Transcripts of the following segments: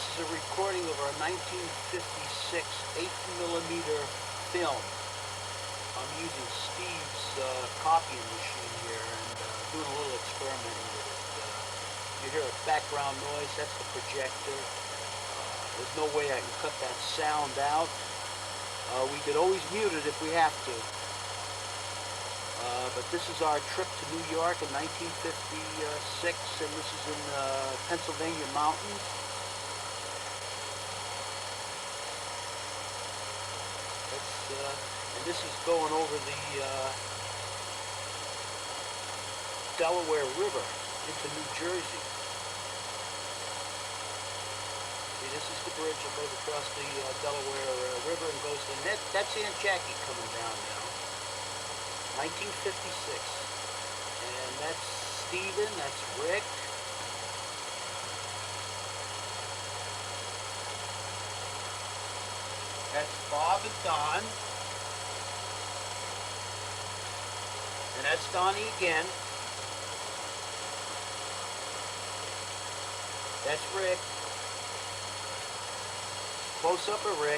This is a recording of our 1956 8mm film. I'm using Steve's copying machine here and doing a little experimenting with it. You hear a background noise, that's the projector. There's no way I can cut that sound out. We could always mute it if we have to. But this is our trip to New York in 1956, and this is in Pennsylvania mountains. And this is going over the Delaware River into New Jersey. See, this is the bridge that goes across the Delaware River and goes to that's Aunt Jackie coming down now. 1956. And that's Stephen, that's Rick. That's Bob and Don. And that's Donnie again. That's Rick. Close up of Rick.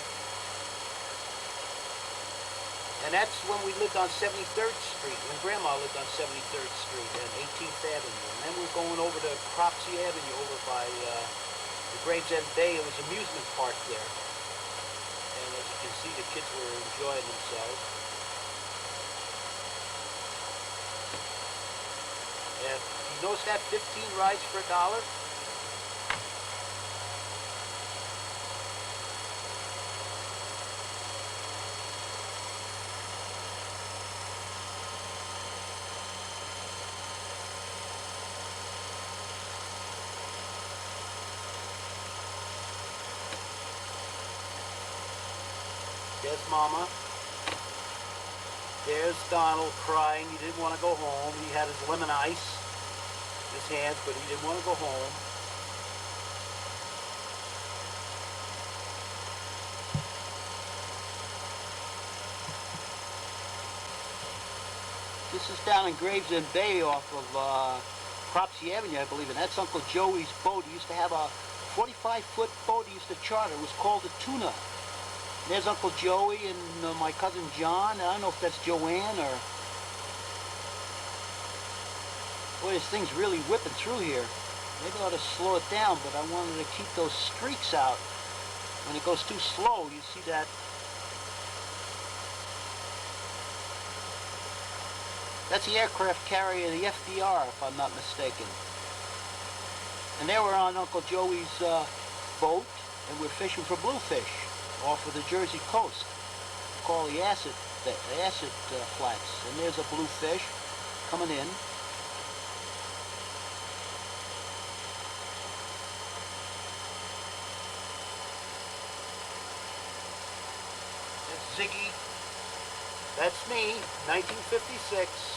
And that's when we lived on 73rd Street, when Grandma lived on 73rd Street and 18th Avenue. And then we're going over to Cropsey Avenue over by the Gravesend Bay. It was an amusement park there. And as you can see, the kids were enjoying themselves. And you notice that 15 rides for $1? There's Mama. There's Donald crying. He didn't want to go home. He had his lemon ice in his hands, but he didn't want to go home. This is down in Gravesend Bay off of Cropsey Avenue, I believe, and that's Uncle Joey's boat. He used to have a 45-foot boat he used to charter. It was called the Tuna. There's Uncle Joey and my cousin John. I don't know if that's Joanne or... Boy, this thing's really whipping through here. Maybe I ought to slow it down, but I wanted to keep those streaks out. When it goes too slow, you see that... That's the aircraft carrier, the FDR, if I'm not mistaken. And there we're on Uncle Joey's boat, and we're fishing for bluefish off of the Jersey coast. Called the acid flats. And there's a bluefish coming in. That's Ziggy. That's me, 1956.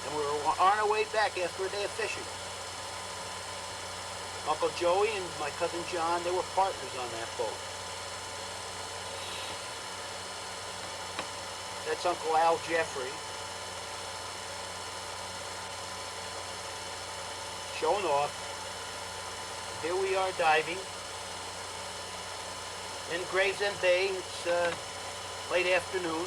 And we were on our way back after a day of fishing. Uncle Joey and my cousin John, they were partners on that boat. That's Uncle Al Jeffrey. Showing off. Here we are diving in Gravesend Bay. It's late afternoon.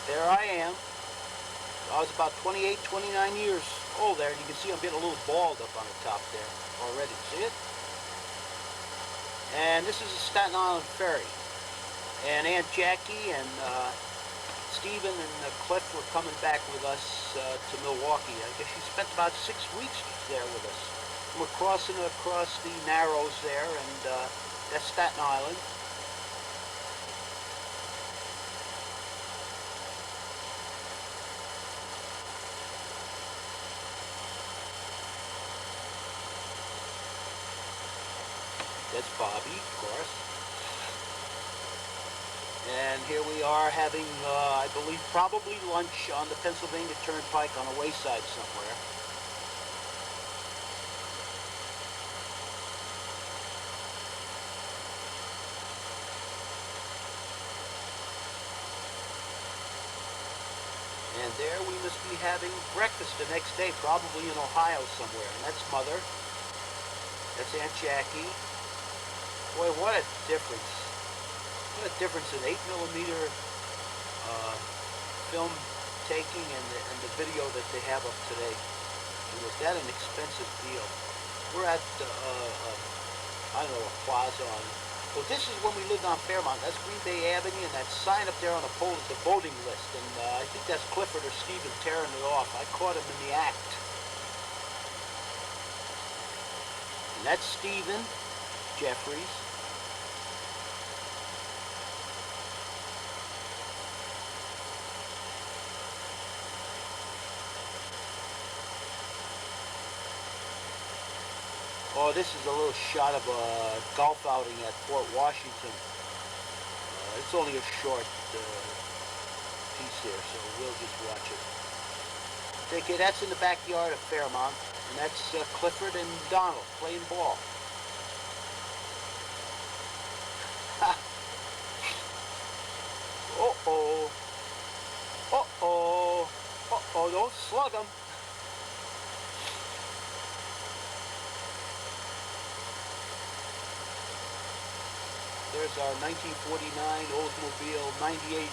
There I am. I was about 28, 29 years old there. And you can see I'm getting a little bald up on the top there already. See it? And this is the Staten Island Ferry. And Aunt Jackie and Stephen and Cliff were coming back with us to Milwaukee. I guess she spent about 6 weeks there with us. And we're crossing across the Narrows there, and that's Staten Island. That's Bobby, of course. And here we are having, I believe, probably lunch on the Pennsylvania Turnpike on a wayside somewhere. And there we must be having breakfast the next day, probably in Ohio somewhere. And that's Mother. That's Aunt Jackie. Boy, what a difference. What a difference in 8mm film taking and the video that they have up today. And was that an expensive deal? We're at, I don't know, a plaza on... Well, this is when we lived on Fairmont. That's Green Bay Avenue, and that sign up there on the pole is the voting list. And I think that's Clifford or Steven tearing it off. I caught him in the act. And that's Steven Jeffries. Oh, this is a little shot of a golf outing at Fort Washington. It's only a short piece here, so we'll just watch it. Okay, that's in the backyard of Fairmont, and that's Clifford and Donald playing ball. Uh-oh. Uh-oh. Uh-oh, don't slug him. There's our 1949 Oldsmobile 98.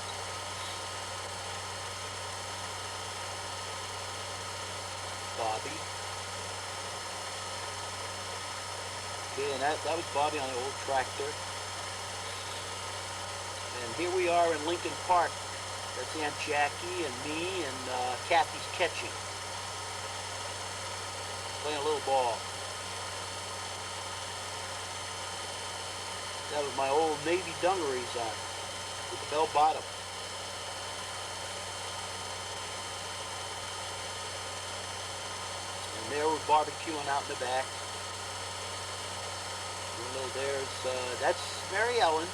Bobby. Okay, and that was Bobby on the old tractor. And here we are in Lincoln Park. That's Aunt Jackie and me and Kathy's catching. Playing a little ball. That was my old Navy dungarees on, with the bell bottom. And there we're barbecuing out in the back. That's Mary Ellen.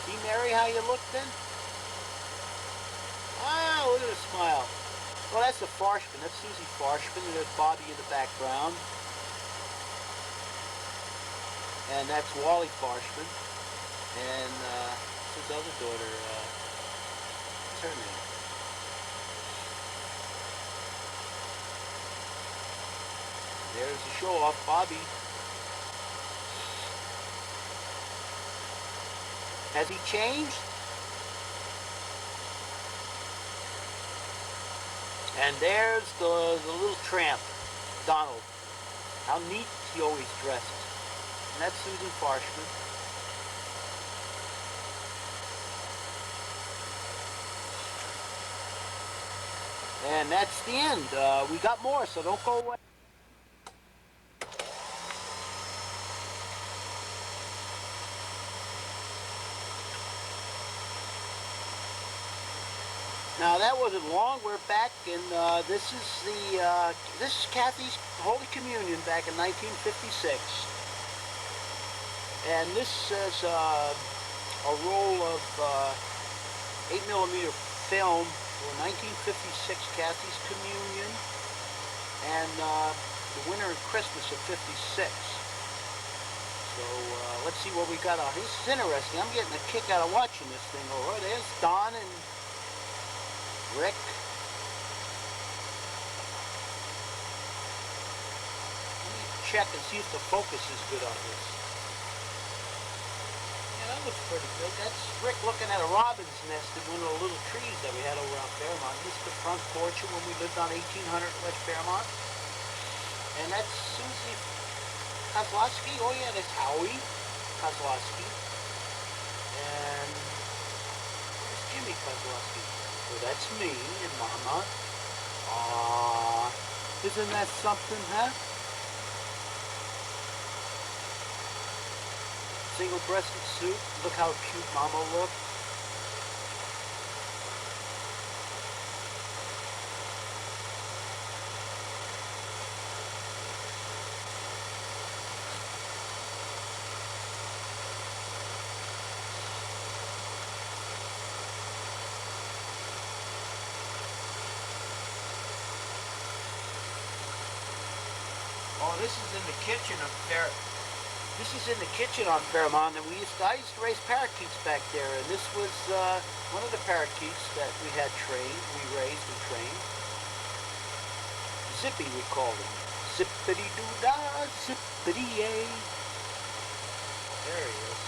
See, Mary, how you look then? Ah, look at her smile. Well, that's the Farshman. That's Susie Farshman. And there's Bobby in the background. And that's Wally Farshman. And his other daughter, what's her name? There's the show-off, Bobby. Has he changed? And there's the little tramp, Donald. How neat he always dressed. And that's Susan Farshman. And that's the end. We got more, so don't go away. Now that wasn't long. We're back, and this is Kathy's Holy Communion back in 1956. And this is a roll of 8mm film for 1956 Kathy's Communion and the winter and Christmas of '56. So let's see what we got on. This is interesting. I'm getting a kick out of watching this thing. Oh, there's Don and Rick. Let me check and see if the focus is good on this. Yeah, that looks pretty good. That's Rick looking at a robin's nest in one of the little trees that we had over on Fairmont. This is the front porch when we lived on 1800 West Fairmont. And that's Susie Kozlowski. Oh yeah, that's Howie Kozlowski. And where's Jimmy Kozlowski? So that's me and Mama. Aww, isn't that something, huh? Single-breasted suit. Look how cute Mama looks. is in the kitchen of This is in the kitchen on Fairmont, and I used to raise parakeets back there, and this was one of the parakeets that we had raised and trained. Zippy, we called him. Zippity-doo-dah, zippity-yay. There he is.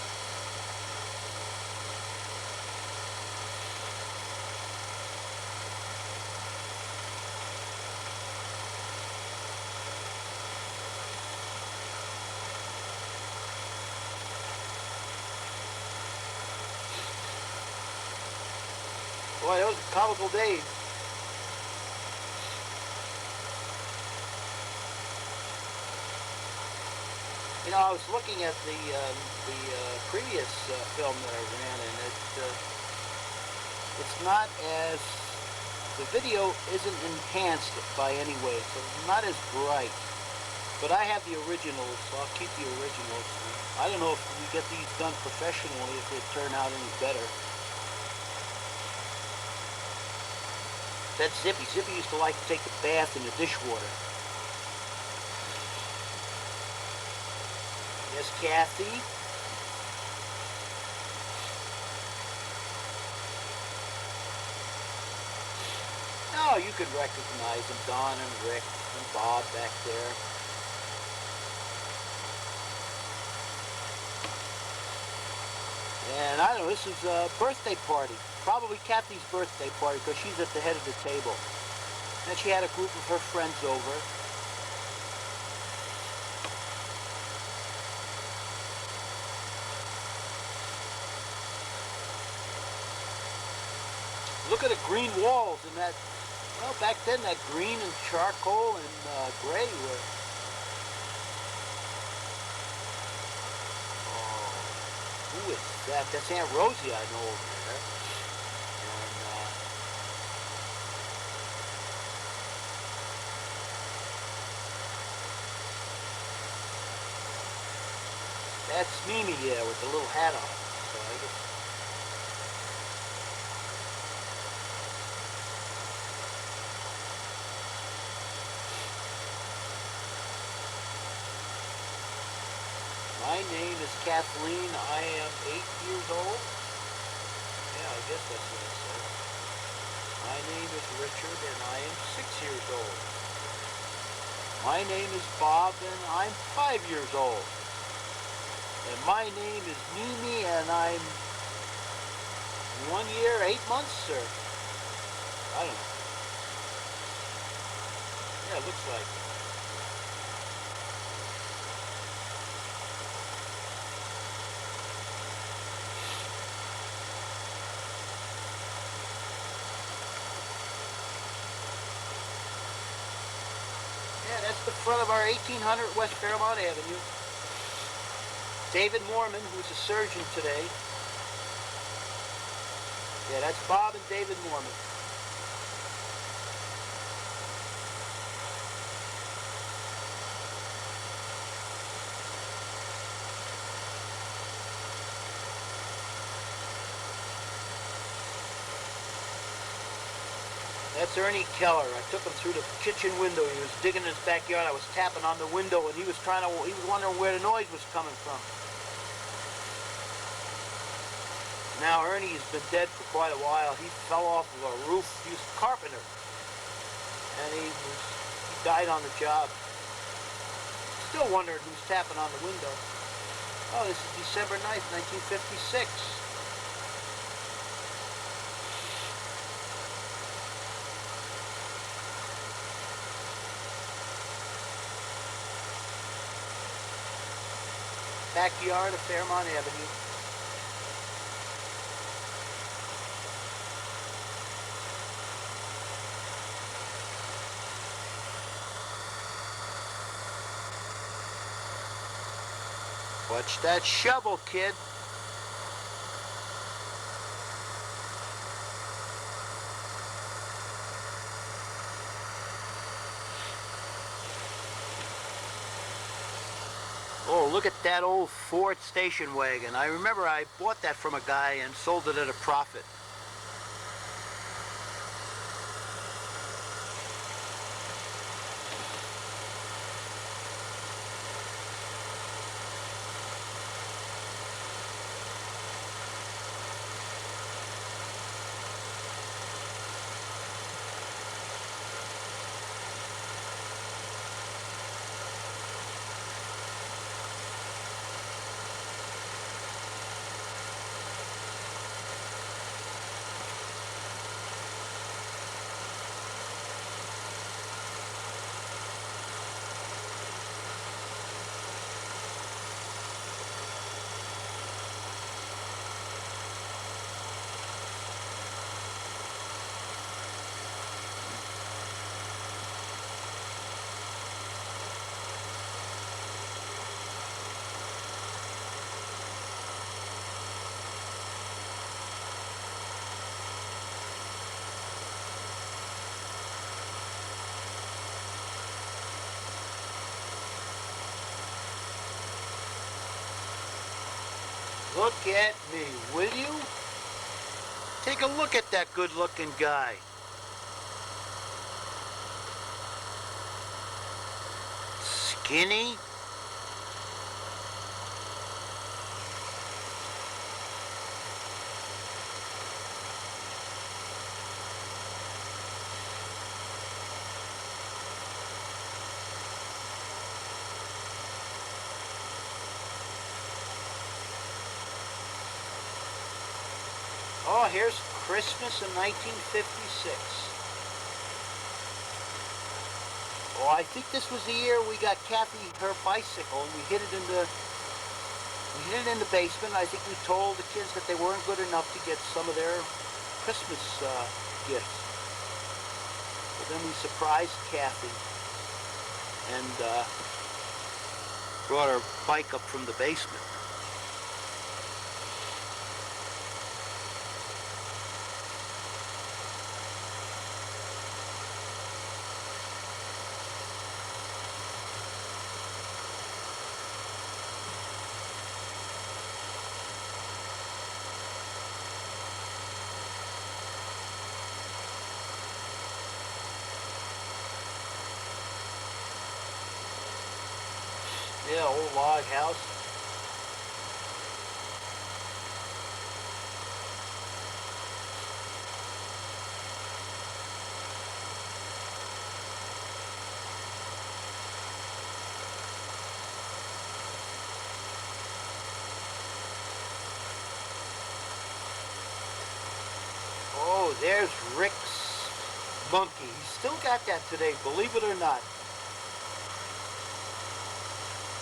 Boy, those were comical days. You know, I was looking at the previous film that I ran, and it's not as, the video isn't enhanced by any way. It's not as bright. But I have the originals, so I'll keep the originals. I don't know if we get these done professionally, if they turn out any better. That's Zippy. Zippy used to like to take a bath in the dishwater. Yes, Kathy. Oh, you could recognize them, Don and Rick and Bob back there. And I don't know, this is a birthday party. Probably Kathy's birthday party, because she's at the head of the table. And she had a group of her friends over. Look at the green walls and that, well, back then that green and charcoal and gray were. Oh, who is that? That's Aunt Rosie I know over there. And that's Mimi, yeah, with the little hat on. So I guess. My name is Kathleen. I am 8 years old. Yeah, I guess that's what it says. My name is Richard, and I am 6 years old. My name is Bob, and I'm 5 years old. And my name is Mimi, and I'm 1 year, 8 months, or I don't know. Yeah, it looks like it. Yeah, that's the front of our 1800 West Fairmont Avenue. David Mormon, who's a surgeon today. Yeah, that's Bob and David Mormon. That's Ernie Keller. I took him through the kitchen window. He was digging in his backyard. I was tapping on the window, and he was wondering where the noise was coming from. Now Ernie has been dead for quite a while. He fell off of a roof. He was a carpenter, and he died on the job. Still wondering who's tapping on the window. Oh, this is December 9th, 1956. Backyard of Fairmont Avenue. Watch that shovel, kid. Oh, look at that old Ford station wagon. I remember I bought that from a guy and sold it at a profit. Look at me, will you? Take a look at that good-looking guy. Skinny. Oh, here's Christmas in 1956. Oh, I think this was the year we got Kathy her bicycle, and we hid it in the basement. I think we told the kids that they weren't good enough to get some of their Christmas gifts. But then we surprised Kathy and brought her bike up from the basement. Yeah, old log house. Oh, there's Rick's monkey. He's still got that today, believe it or not.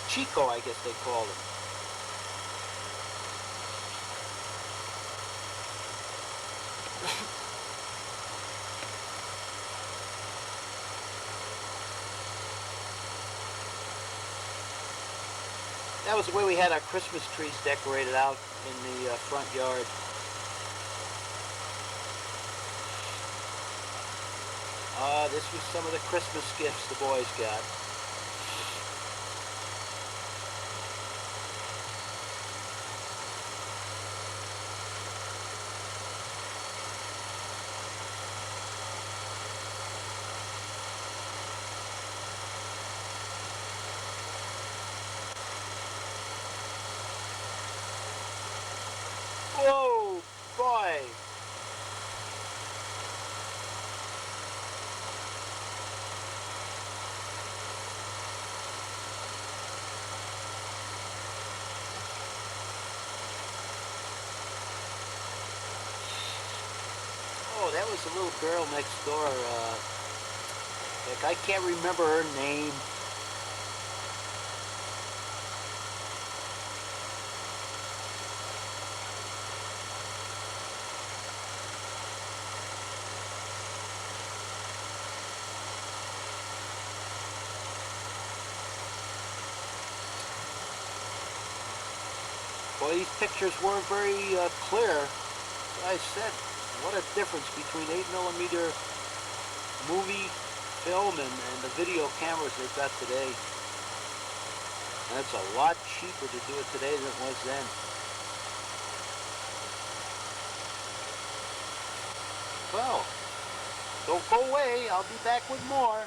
Chico, I guess they call him. That was the way we had our Christmas trees decorated out in the front yard. This was some of the Christmas gifts the boys got. Whoa, boy! Oh, that was the little girl next door. Heck, I can't remember her name. Well, these pictures weren't very clear. As I said, what a difference between 8mm movie film and the video cameras they've got today. And it's a lot cheaper to do it today than it was then. Well, don't go away. I'll be back with more.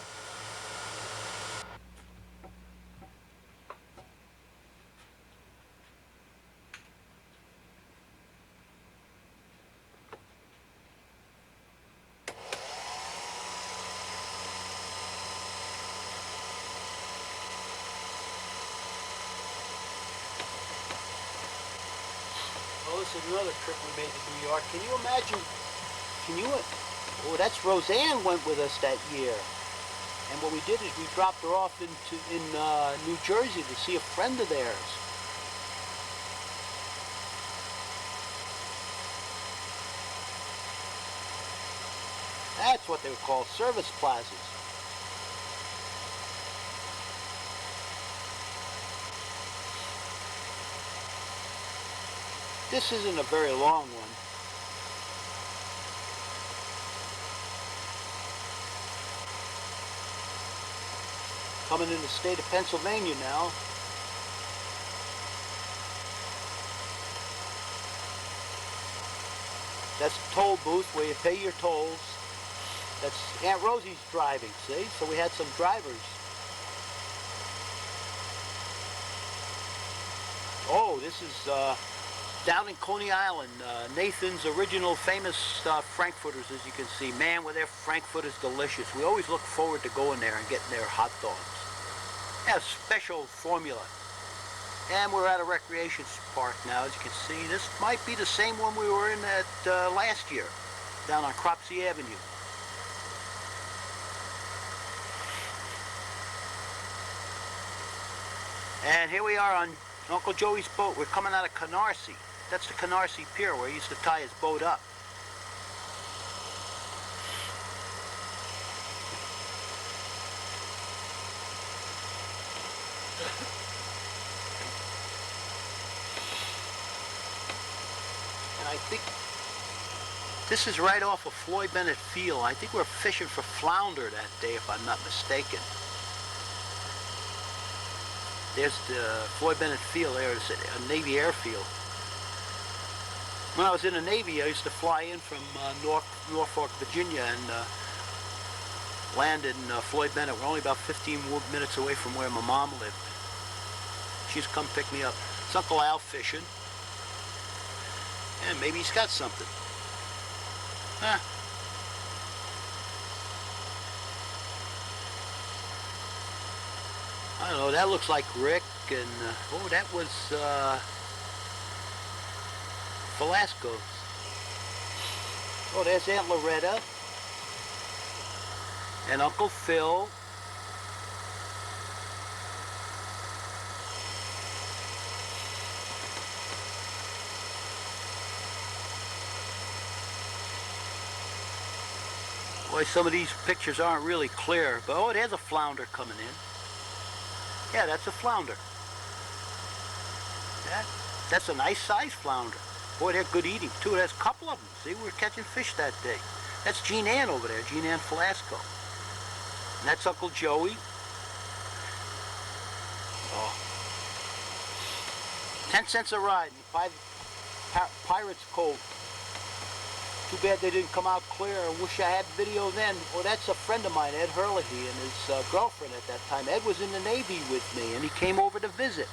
Oh, this is another trip we made to New York. Can you imagine? Oh, that's Roseanne went with us that year. And what we did is we dropped her off in New Jersey to see a friend of theirs. That's what they would call service plazas. This isn't a very long one. Coming in the state of Pennsylvania now. That's the toll booth where you pay your tolls. That's Aunt Rosie's driving, see? So we had some drivers. Oh, this is down in Coney Island, Nathan's original famous Frankfurters, as you can see. Man, were their Frankfurters delicious. We always look forward to going there and getting their hot dogs. They have special formula. And we're at a recreation park now, as you can see. This might be the same one we were in at last year, down on Cropsey Avenue. And here we are on Uncle Joey's boat. We're coming out of Canarsie. That's the Canarsie Pier where he used to tie his boat up. And I think this is right off of Floyd Bennett Field. I think we're fishing for flounder that day, if I'm not mistaken. There's the Floyd Bennett Field there. It's a Navy airfield. When I was in the Navy, I used to fly in from Norfolk, Virginia, and land in Floyd Bennett. We're only about 15 minutes away from where my mom lived. She used to come pick me up. It's Uncle Al fishing. And maybe he's got something. Huh. I don't know, that looks like Rick, and oh, that was Velasco's. Oh, there's Aunt Loretta and Uncle Phil. Boy, some of these pictures aren't really clear, but oh, there's a flounder coming in. Yeah, that's a flounder. Yeah, that's a nice size flounder. Boy, they're good eating too. There's a couple of them. See, we were catching fish that day. That's Jean Ann over there, Jean Ann Velasco. And that's Uncle Joey. Oh. 10 cents a ride by Pirates Cove. Too bad they didn't come out clear. I wish I had video then. Well, that's a friend of mine, Ed Herlihy, and his girlfriend at that time. Ed was in the Navy with me, and he came over to visit.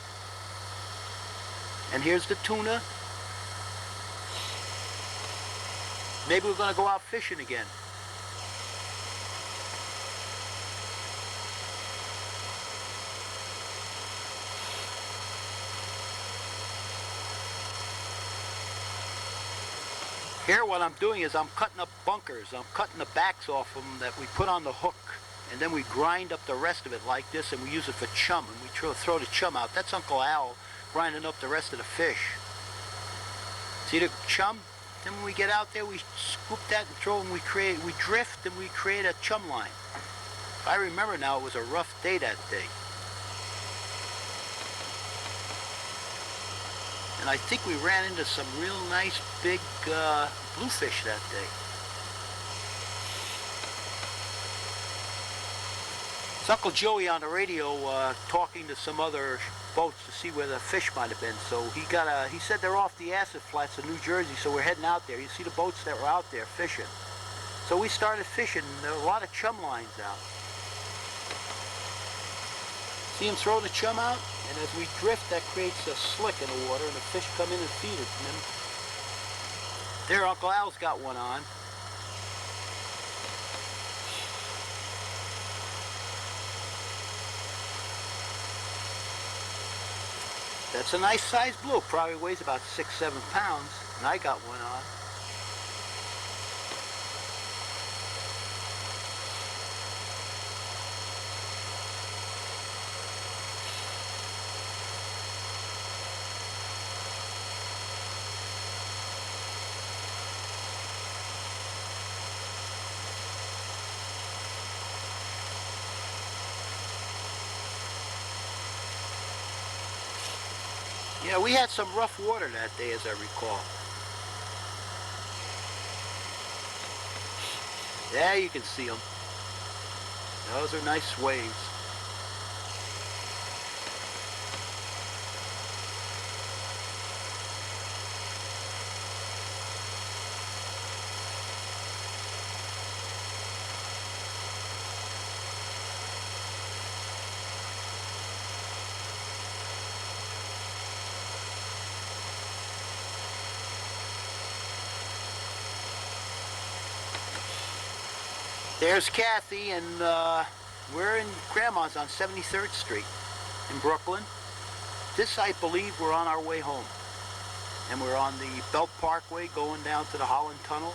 And here's the tuna. Maybe we're going to go out fishing again. Here what I'm doing is I'm cutting up bunkers. I'm cutting the backs off them that we put on the hook, and then we grind up the rest of it like this, and we use it for chum, and we throw the chum out. That's Uncle Al grinding up the rest of the fish. See the chum? Then when we get out there, we scoop that and throw, and we drift, and we create a chum line. If I remember now, it was a rough day that day. And I think we ran into some real nice big bluefish that day. It's Uncle Joey on the radio talking to some other boats to see where the fish might have been. So he said they're off the acid flats of New Jersey, so we're heading out there. You see the boats that were out there fishing. So we started fishing, and there were a lot of chum lines out. See him throw the chum out? And as we drift, that creates a slick in the water, and the fish come in and feed it. And then there, Uncle Al's got one on. That's a nice sized blue. Probably weighs about 6-7 pounds, and I got one on. Yeah, we had some rough water that day, as I recall. Yeah, you can see them. Those are nice waves. There's Kathy, and we're in Grandma's on 73rd Street in Brooklyn. This, I believe, we're on our way home. And we're on the Belt Parkway going down to the Holland Tunnel.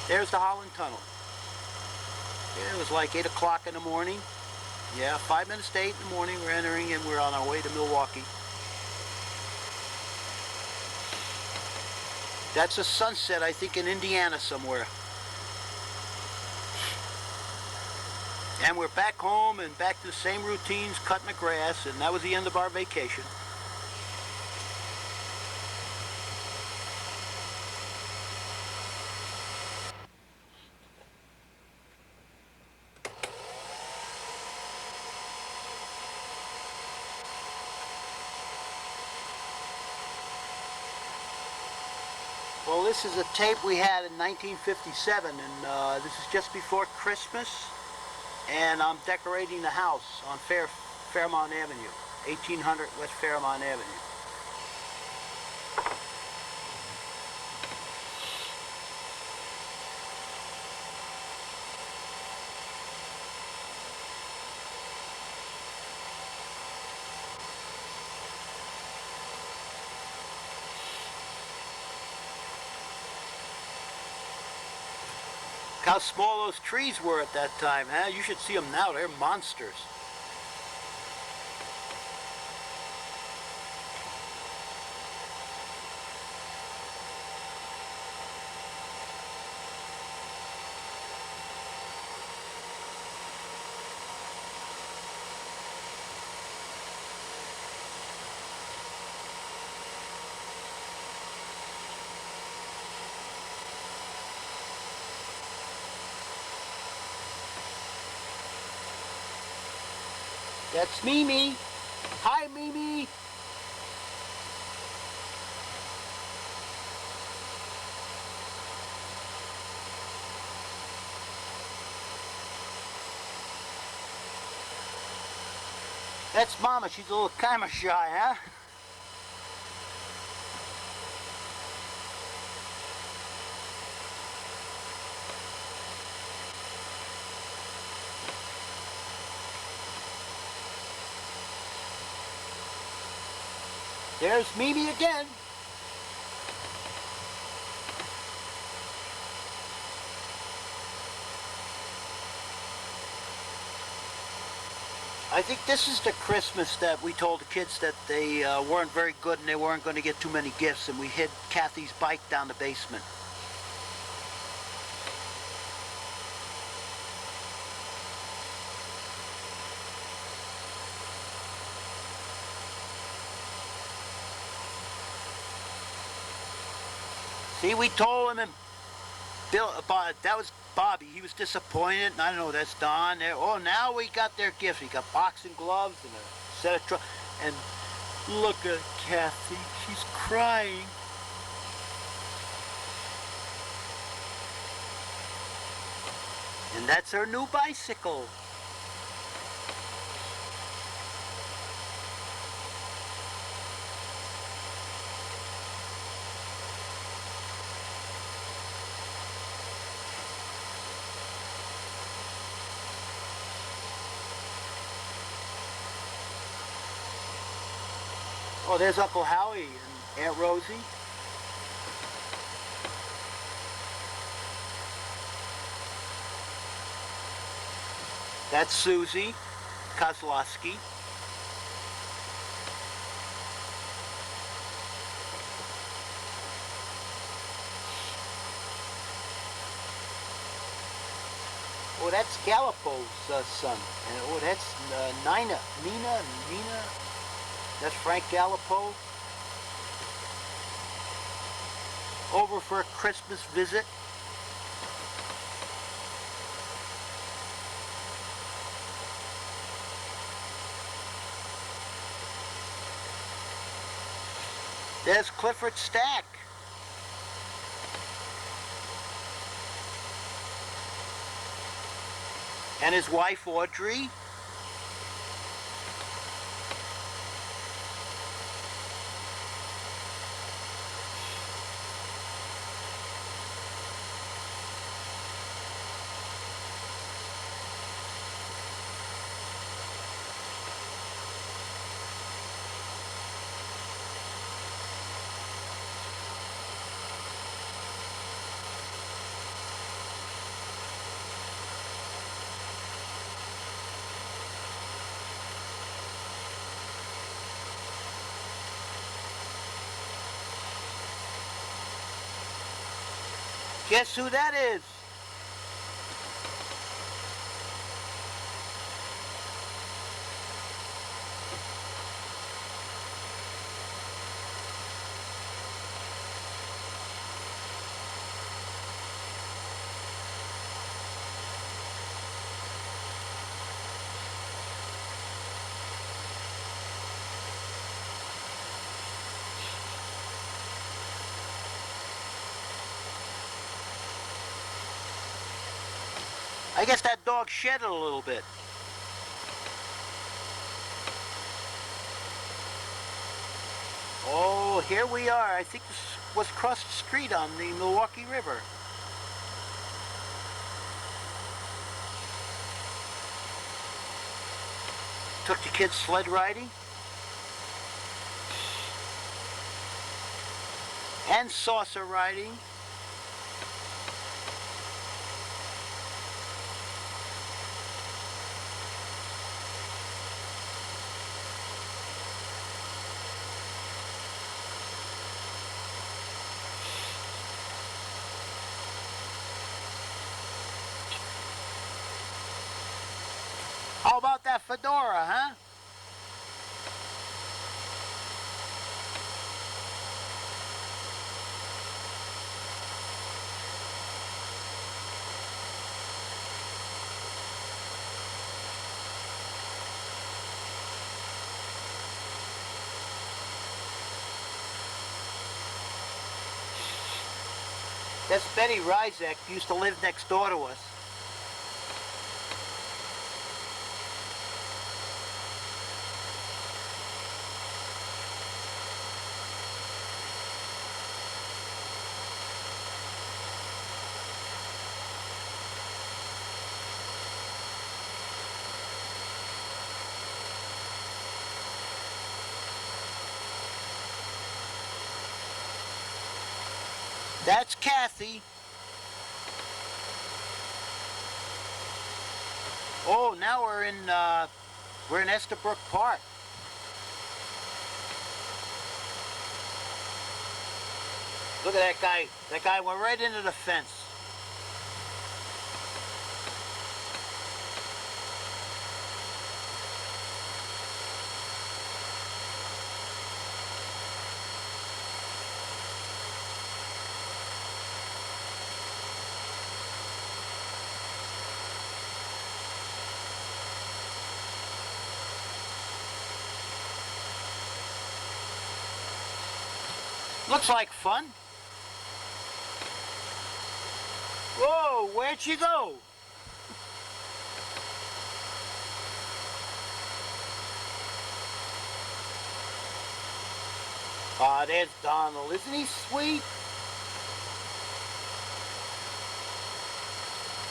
There's the Holland Tunnel. Yeah, it was like 8 o'clock in the morning. Yeah, 5 minutes to 8 in the morning we're entering, and we're on our way to Milwaukee. That's a sunset, I think, in Indiana somewhere. And we're back home and back to the same routines, cutting the grass, and that was the end of our vacation. Well, this is a tape we had in 1957, and this is just before Christmas. And I'm decorating the house on Fairmont Avenue, 1800 West Fairmont Avenue. How small those trees were at that time, huh? You should see them now, they're monsters. That's Mimi. Hi, Mimi. That's Mama. She's a little camera shy, huh? There's Mimi again. I think this is the Christmas that we told the kids that they weren't very good and they weren't going to get too many gifts, and we hid Kathy's bike down the basement. See, we told him, and Bill, that was Bobby. He was disappointed, and I don't know, that's Don. Oh, now we got their gifts. We got boxing gloves and a set of and look at Kathy. She's crying. And that's her new bicycle. Oh, there's Uncle Howie and Aunt Rosie. That's Susie Kozlowski. Oh, that's Gallipo's son. And oh, that's Nina. That's Frank Gallipo. Over for a Christmas visit. There's Clifford Stack. And his wife Audrey. Guess who that is? I guess that dog shed a little bit. Oh, here we are. I think this was across the street on the Milwaukee River. Took the kids sled riding. And saucer riding. How about that fedora, huh? That's Betty Rizek, used to live next door to us. That's Kathy. Oh, now we're in Estabrook Park. Look at that guy. That guy went right into the fence. Looks like fun. Whoa, where'd she go? Ah, there's Donald. Isn't he sweet?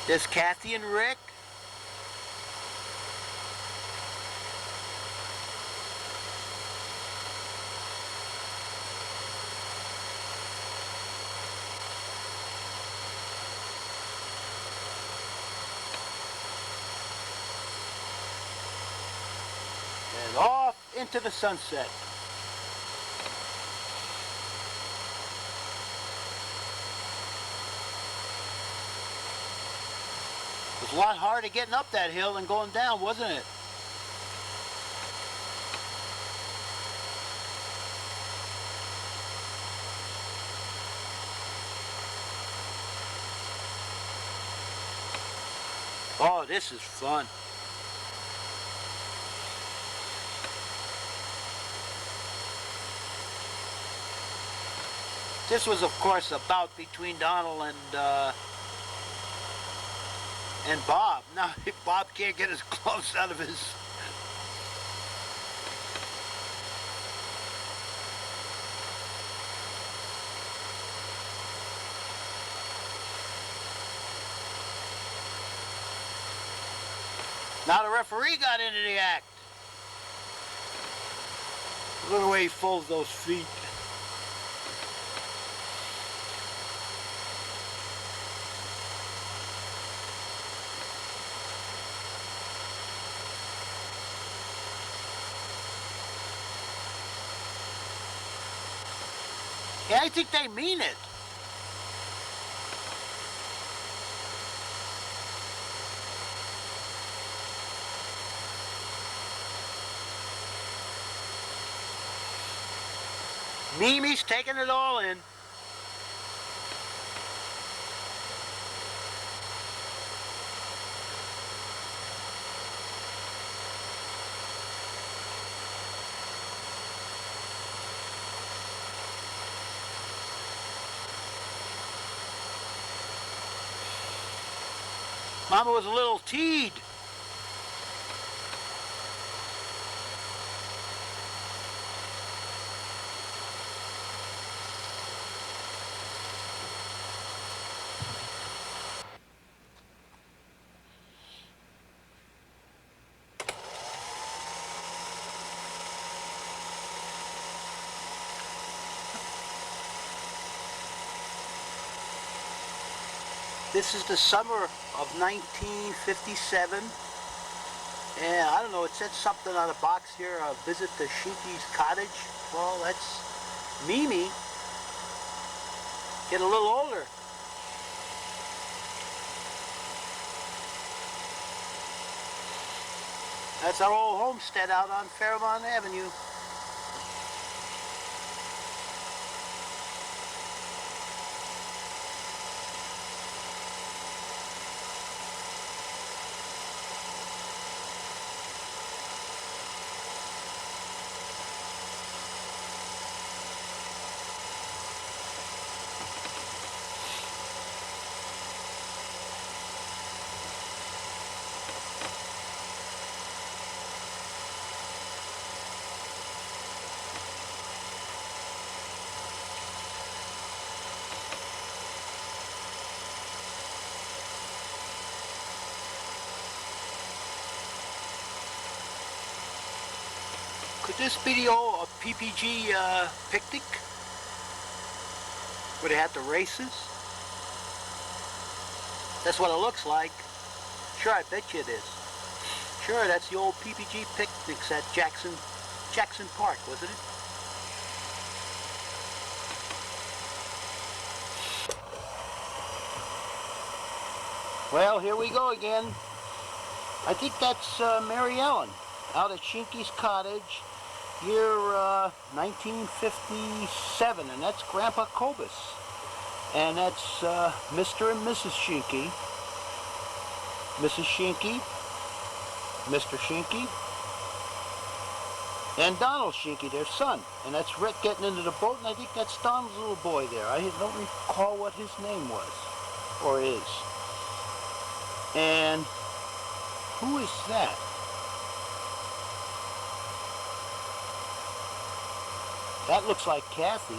There's Kathy and Rick. And off into the sunset. It was a lot harder getting up that hill than going down, wasn't it? Oh, this is fun. This was, of course, a bout between Donald and Bob. Now, Bob can't get his gloves out of his... Now the referee got into the act. Look at the way he folds those feet. Yeah, I think they mean it. Mimi's taking it all in. Mama was a little teed. This is the summer of 1957, and I don't know, it said something on the box here, visit the Shinky's cottage. Well, that's Mimi, getting a little older. That's our old homestead out on Fairmont Avenue. Could this video a PPG picnic? Where they had the races? That's what it looks like. Sure, I bet you it is. Sure, that's the old PPG picnics at Jackson Park, wasn't it? Well, here we go again. I think that's Mary Ellen out at Shinky's cottage, year 1957, and that's Grandpa Cobus. And that's Mr. and Mrs. Shinky, Mrs. Shinky, Mr. Shinky, and Donald Shinky, their son. And that's Rick getting into the boat, and I think that's Donald's little boy there. I don't recall what his name was, or is. And who is that? That looks like Kathy.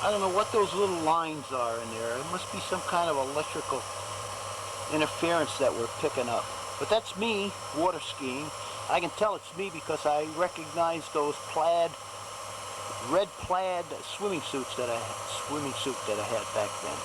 I don't know what those little lines are in there. It must be some kind of electrical interference that we're picking up. But that's me water skiing. I can tell it's me because I recognize those red plaid swimming suit that I had back then.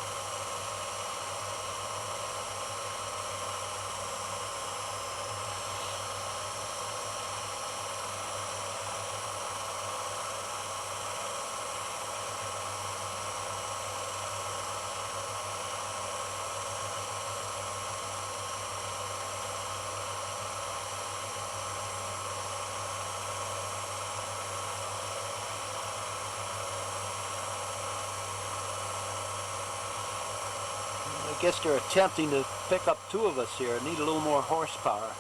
I guess they're attempting to pick up two of us here. Need a little more horsepower.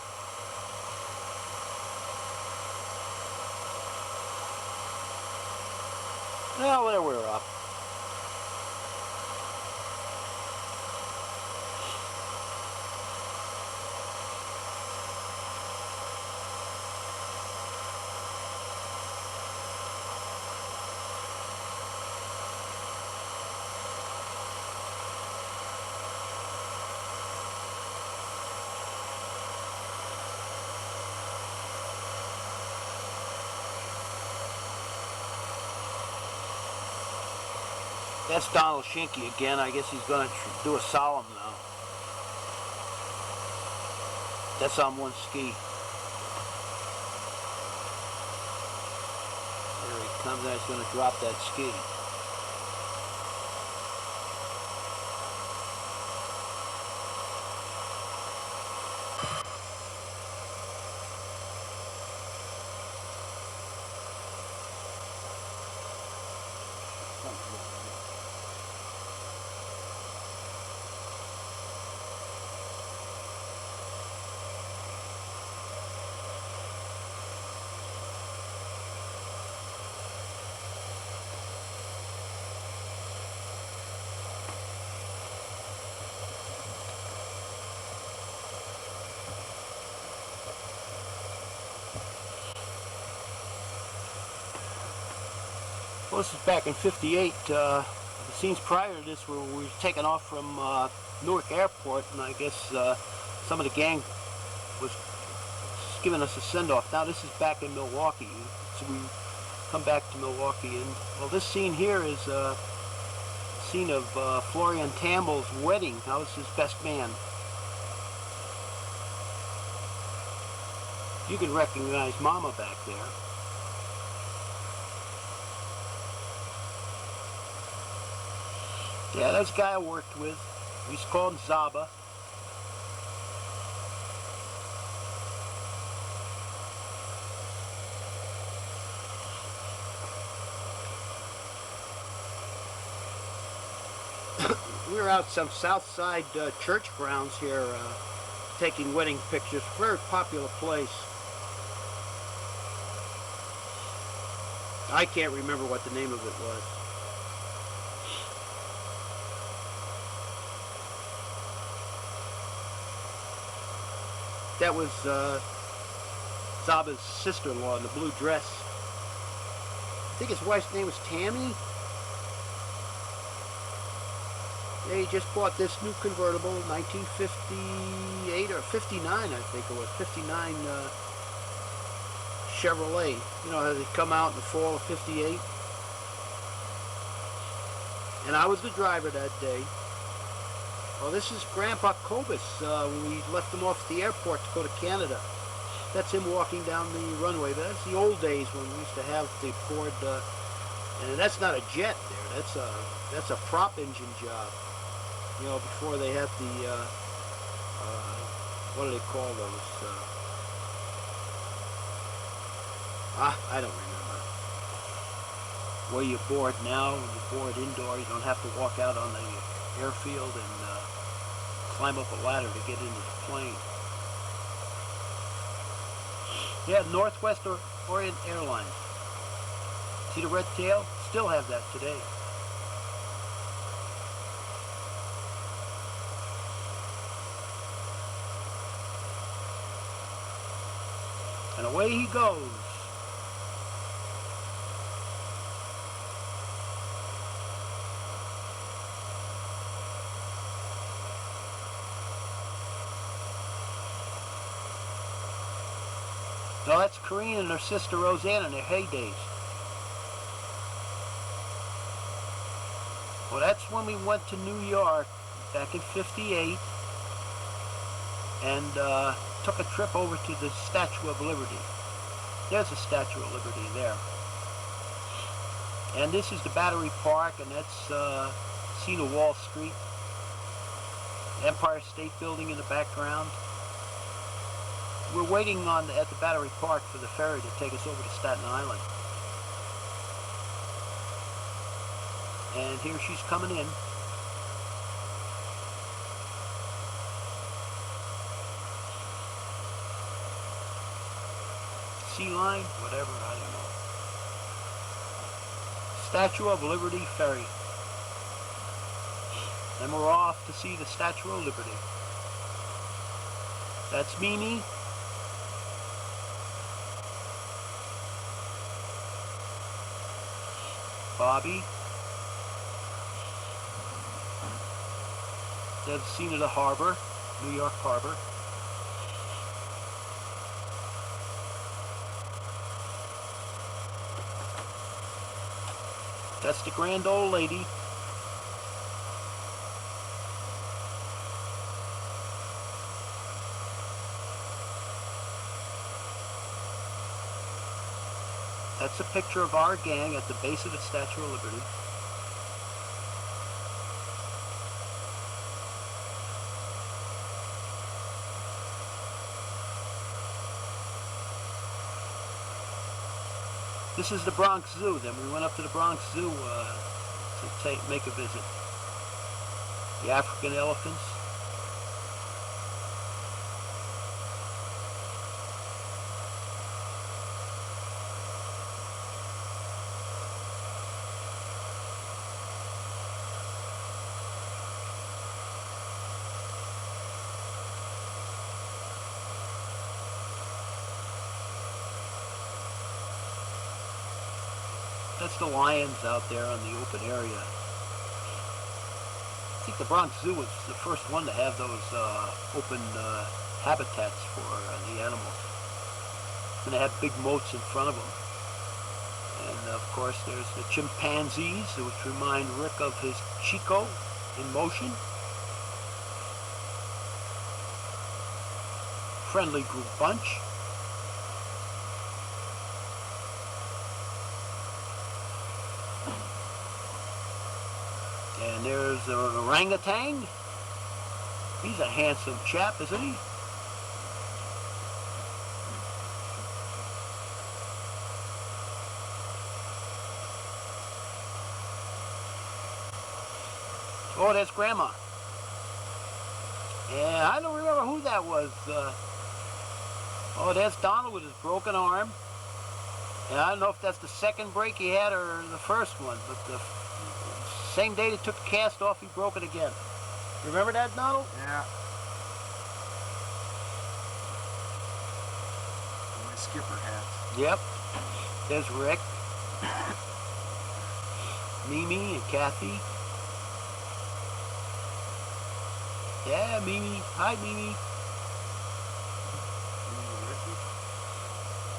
Well, there we're up. That's Donald Shinky again. I guess he's going to do a solemn now. That's on one ski. There he comes, now he's going to drop that ski. Well, this is back in '58. The scenes prior to this were we were taking off from Newark Airport, and I guess some of the gang was giving us a send-off. Now this is back in Milwaukee, so we come back to Milwaukee, and well, this scene here is a scene of Florian Tamble's wedding. I was his best man. You can recognize Mama back there. Yeah, that's a guy I worked with. We used to call him Zaba. We were out some south side church grounds here taking wedding pictures. Very popular place. I can't remember what the name of it was. That was Zaba's sister-in-law in the blue dress. I think his wife's name was Tammy. Yeah, he just bought this new convertible, 1958 or 59, I think it was, 59 Chevrolet. You know how they come out in the fall of '58? And I was the driver that day. Well, this is Grandpa Cobus when we left him off at the airport to go to Canada. That's him walking down the runway. That's the old days when we used to have the Ford, and that's not a jet there. That's a prop engine job. You know, before they had the what do they call those? I don't remember. Where you're bored now, when you're bored indoor, you don't have to walk out on the airfield and climb up a ladder to get into the plane. Yeah, Northwest Orient Airlines. See the red tail? Still have that today. And away he goes. Now that's Corinne and her sister Roseanne in their heydays. Well, that's when we went to New York back in '58 and took a trip over to the Statue of Liberty. There's a Statue of Liberty there. And this is the Battery Park, and that's scene of Wall Street. Empire State Building in the background. We're waiting at the Battery Park for the ferry to take us over to Staten Island. And here she's coming in. Sea Line, whatever, I don't know. Statue of Liberty Ferry. Then we're off to see the Statue of Liberty. That's Mimi. Bobby. There's the scene of the harbor, New York Harbor. That's the grand old lady. That's a picture of our gang at the base of the Statue of Liberty. This is the Bronx Zoo. Then we went up to the Bronx Zoo to make a visit. The African elephants. That's the lions out there on the open area. I think the Bronx Zoo was the first one to have those open habitats for the animals. And they have big moats in front of them. And of course there's the chimpanzees, which remind Rick of his Chico in motion. Friendly group bunch. And there's an orangutan. He's a handsome chap, isn't he? Oh, there's Grandma. Yeah, I don't remember who that was. Oh, there's Donald with his broken arm. And I don't know if that's the second break he had or the first one, but the same day they took the cast off, he broke it again. Remember that, Donald? Yeah. My skipper hats. Yep. There's Rick. Mimi and Kathy. Yeah, Mimi. Hi, Mimi.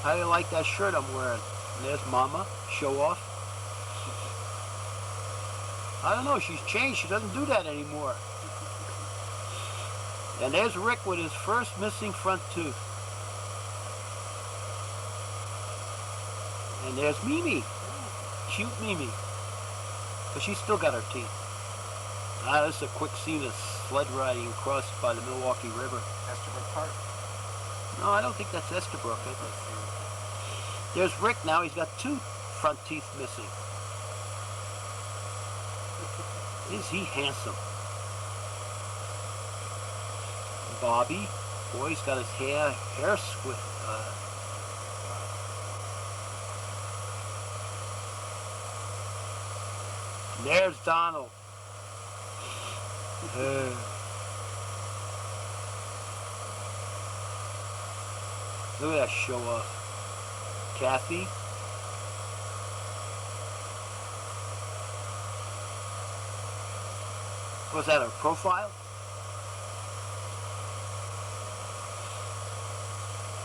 How do you like that shirt I'm wearing? And there's Mama. Show off. I don't know. She's changed. She doesn't do that anymore. And there's Rick with his first missing front tooth. And there's Mimi. Cute Mimi. But she's still got her teeth. This is a quick scene of sled riding across by the Milwaukee River. Estabrook Park. No, I don't think that's Estabrook. There's Rick now. He's got two front teeth missing. Is he handsome? Bobby. Boy, he's got his hair swift. There's Donald. Look at that show off. Kathy. Was that her profile?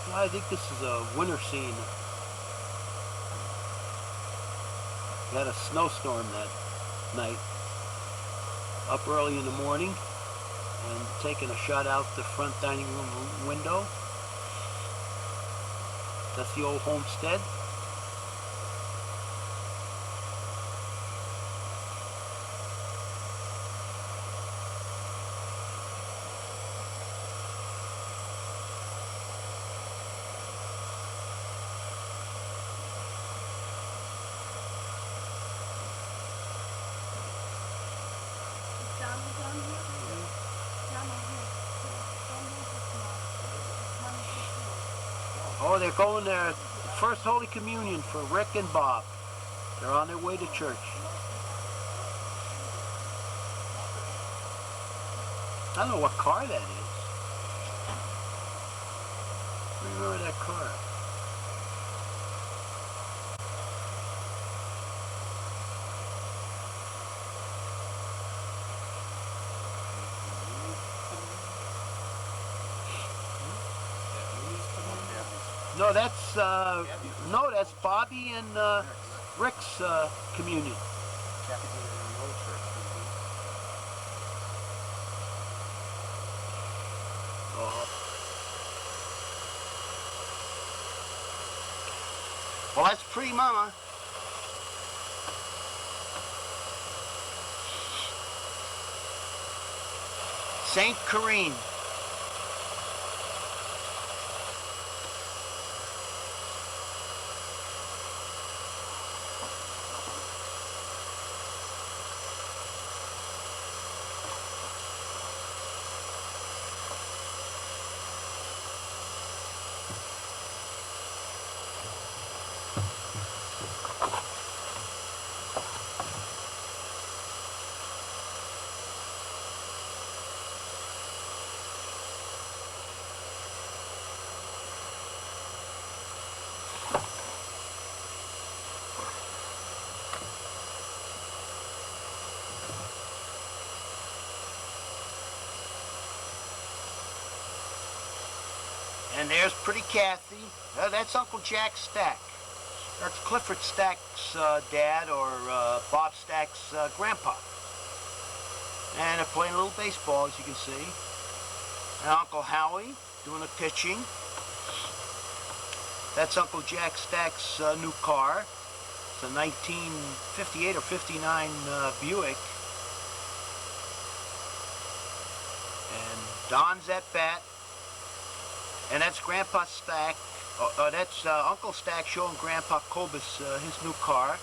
Well, I think this is a winter scene. We had a snowstorm that night. Up early in the morning and taking a shot out the front dining room window. That's the old homestead. Oh, they're going their first Holy Communion for Rick and Bob. They're on their way to church. I don't know what car that is. Remember that car? No, that's Bobby and Rick's communion. Well, that's pretty Mama. Saint Corrine. And there's pretty Kathy. That's Uncle Jack Stack. That's Clifford Stack's dad, or Bob Stack's grandpa. And they're playing a little baseball, as you can see. And Uncle Howie doing the pitching. That's Uncle Jack Stack's new car. It's a 1958 or 59 Buick. And Don's at bat. And that's Grandpa Stack. That's Uncle Stack showing Grandpa Kobus his new car.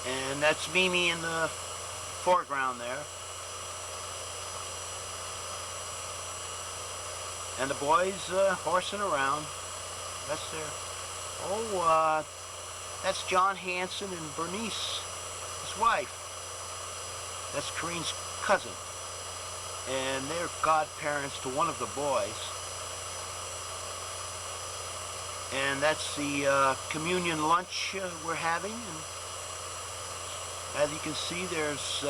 And that's Mimi in the foreground there. And the boys horsing around. That's there. Oh, that's John Hanson and Bernice, his wife. That's Corinne's cousin. And they're godparents to one of the boys. And that's the communion lunch we're having. And as you can see, there's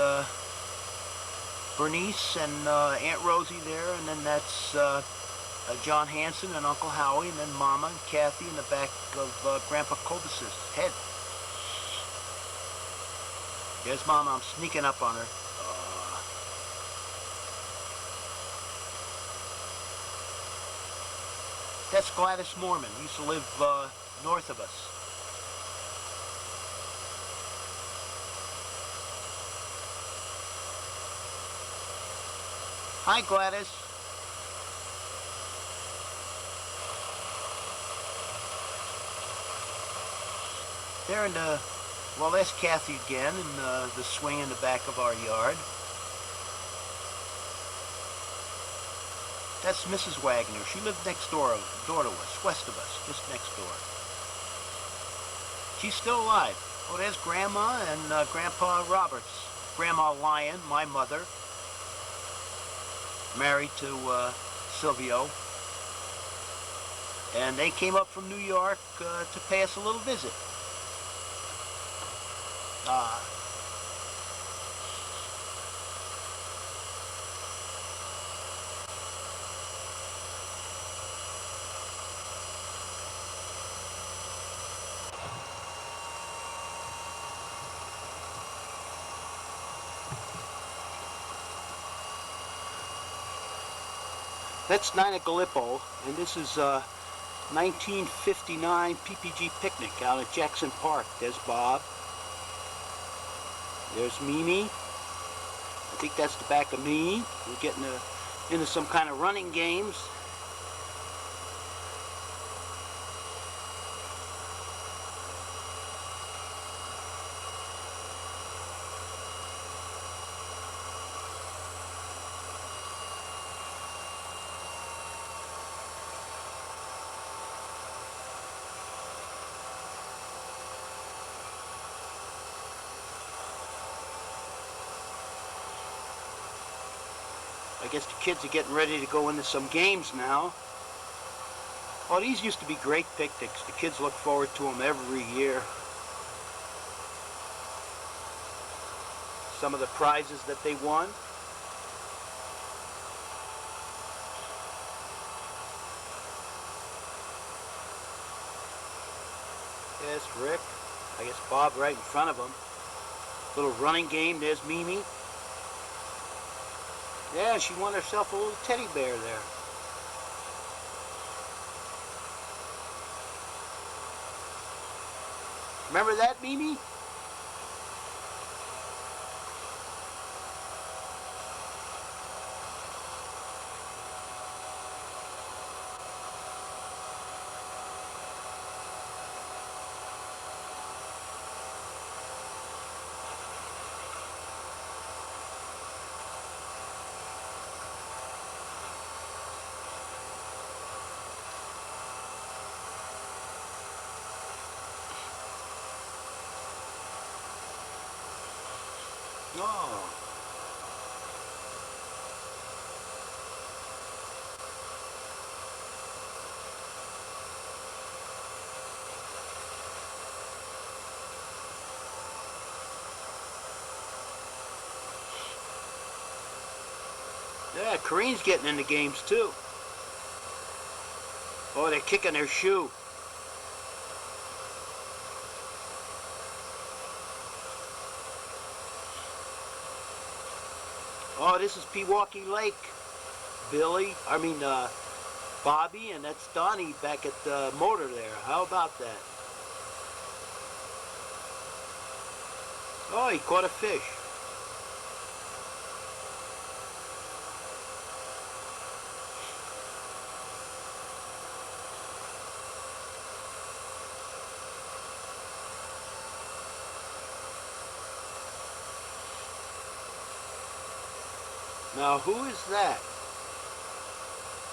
Bernice and Aunt Rosie there, and then that's John Hanson and Uncle Howie, and then Mama and Kathy in the back of Grandpa Kobus's head. There's Mama. I'm sneaking up on her. That's Gladys Mormon. Used to live north of us. Hi, Gladys. They're in the, well, that's Kathy again in the swing in the back of our yard. That's Mrs. Wagner. She lived next door to us, west of us, just next door. She's still alive. Oh, there's Grandma and Grandpa Roberts. Grandma Lyon, my mother, married to Silvio. And they came up from New York to pay us a little visit. That's Nina Gallipo, and this is 1959 PPG picnic out at Jackson Park. There's Bob. There's Mimi. I think that's the back of me. We're getting into some kind of running games. I guess the kids are getting ready to go into some games now. Oh, these used to be great picnics. The kids look forward to them every year. Some of the prizes that they won. Yes, Rick. I guess Bob right in front of him. Little running game. There's Mimi. Yeah, she won herself a little teddy bear there. Remember that, Mimi? Oh. Yeah, Korean's getting into games too. Oh, they're kicking their shoe. Oh, this is Pewaukee Lake. Bobby, and that's Donnie back at the motor there. How about that? Oh, he caught a fish. Now, who is that?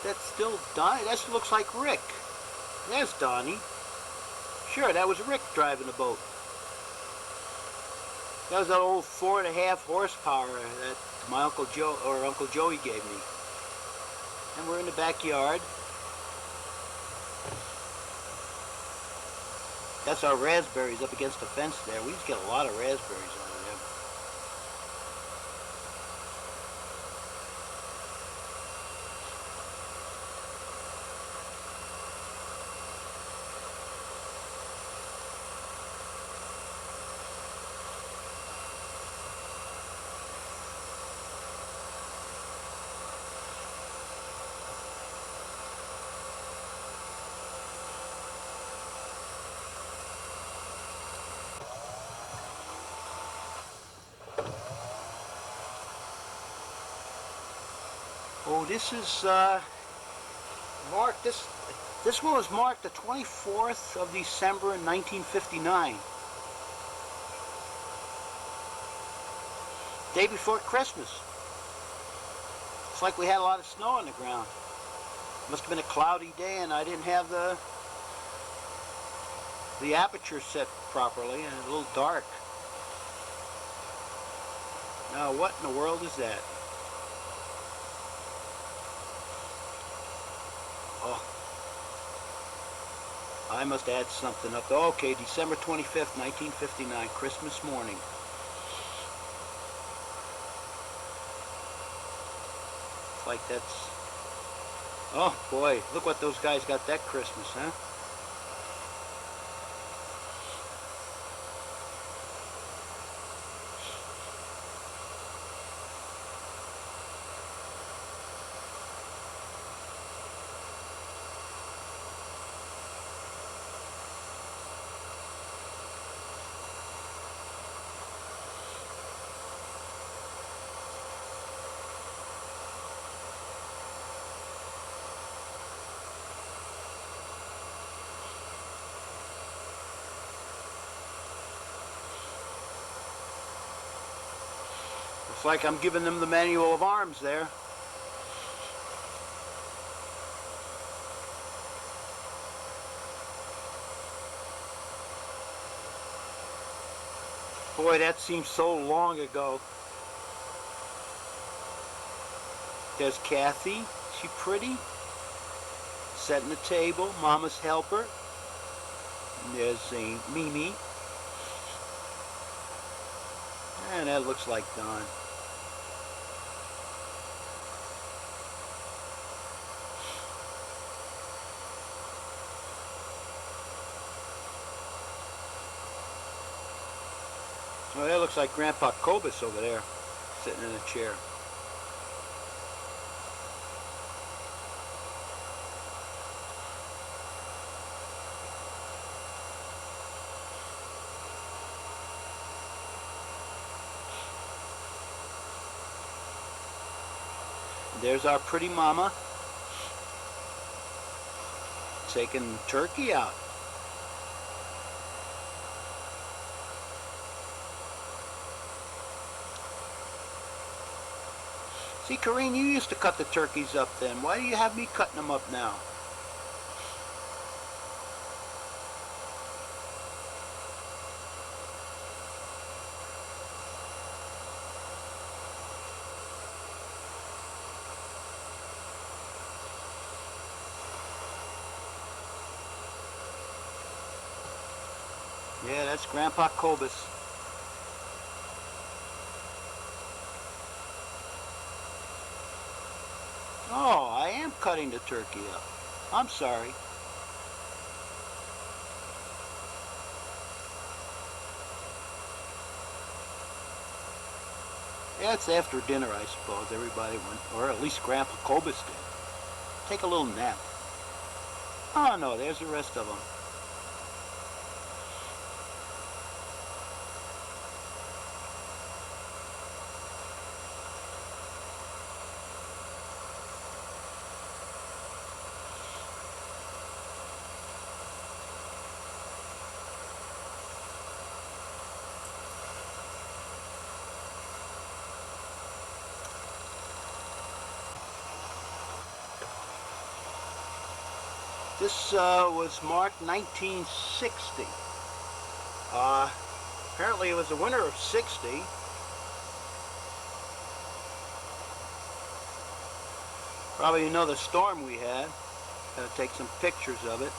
That's still Donnie. That looks like Rick. There's Donnie. Sure, that was Rick driving the boat. That was that old 4.5 horsepower that my Uncle Joey gave me. And we're in the backyard. That's our raspberries up against the fence there. We used to get a lot of raspberries over there. Oh, this is marked. This one was marked the 24th of December in 1959. Day before Christmas. It's like we had a lot of snow on the ground. Must have been a cloudy day, and I didn't have the aperture set properly, and a little dark. Now, what in the world is that? Oh, I must add something up. Okay, December 25th, 1959, Christmas morning. It's like that's... Oh boy, look what those guys got that Christmas, huh? Looks like I'm giving them the manual of arms there. Boy, that seems so long ago. There's Kathy. Is she pretty? Setting the table. Mama's helper. And there's Mimi. And that looks like Don. Oh, that looks like Grandpa Cobus over there, sitting in a chair. There's our pretty mama taking turkey out. See, Corrine, you used to cut the turkeys up then. Why do you have me cutting them up now? Yeah, that's Grandpa Cobus. cutting the turkey up. I'm sorry. Yeah, it's after dinner, I suppose. Everybody went, or at least Grandpa Cobus did. Take a little nap. Oh no, there's the rest of them. This was marked 1960. Apparently it was the winter of 60. Probably another storm we had. Gotta take some pictures of it.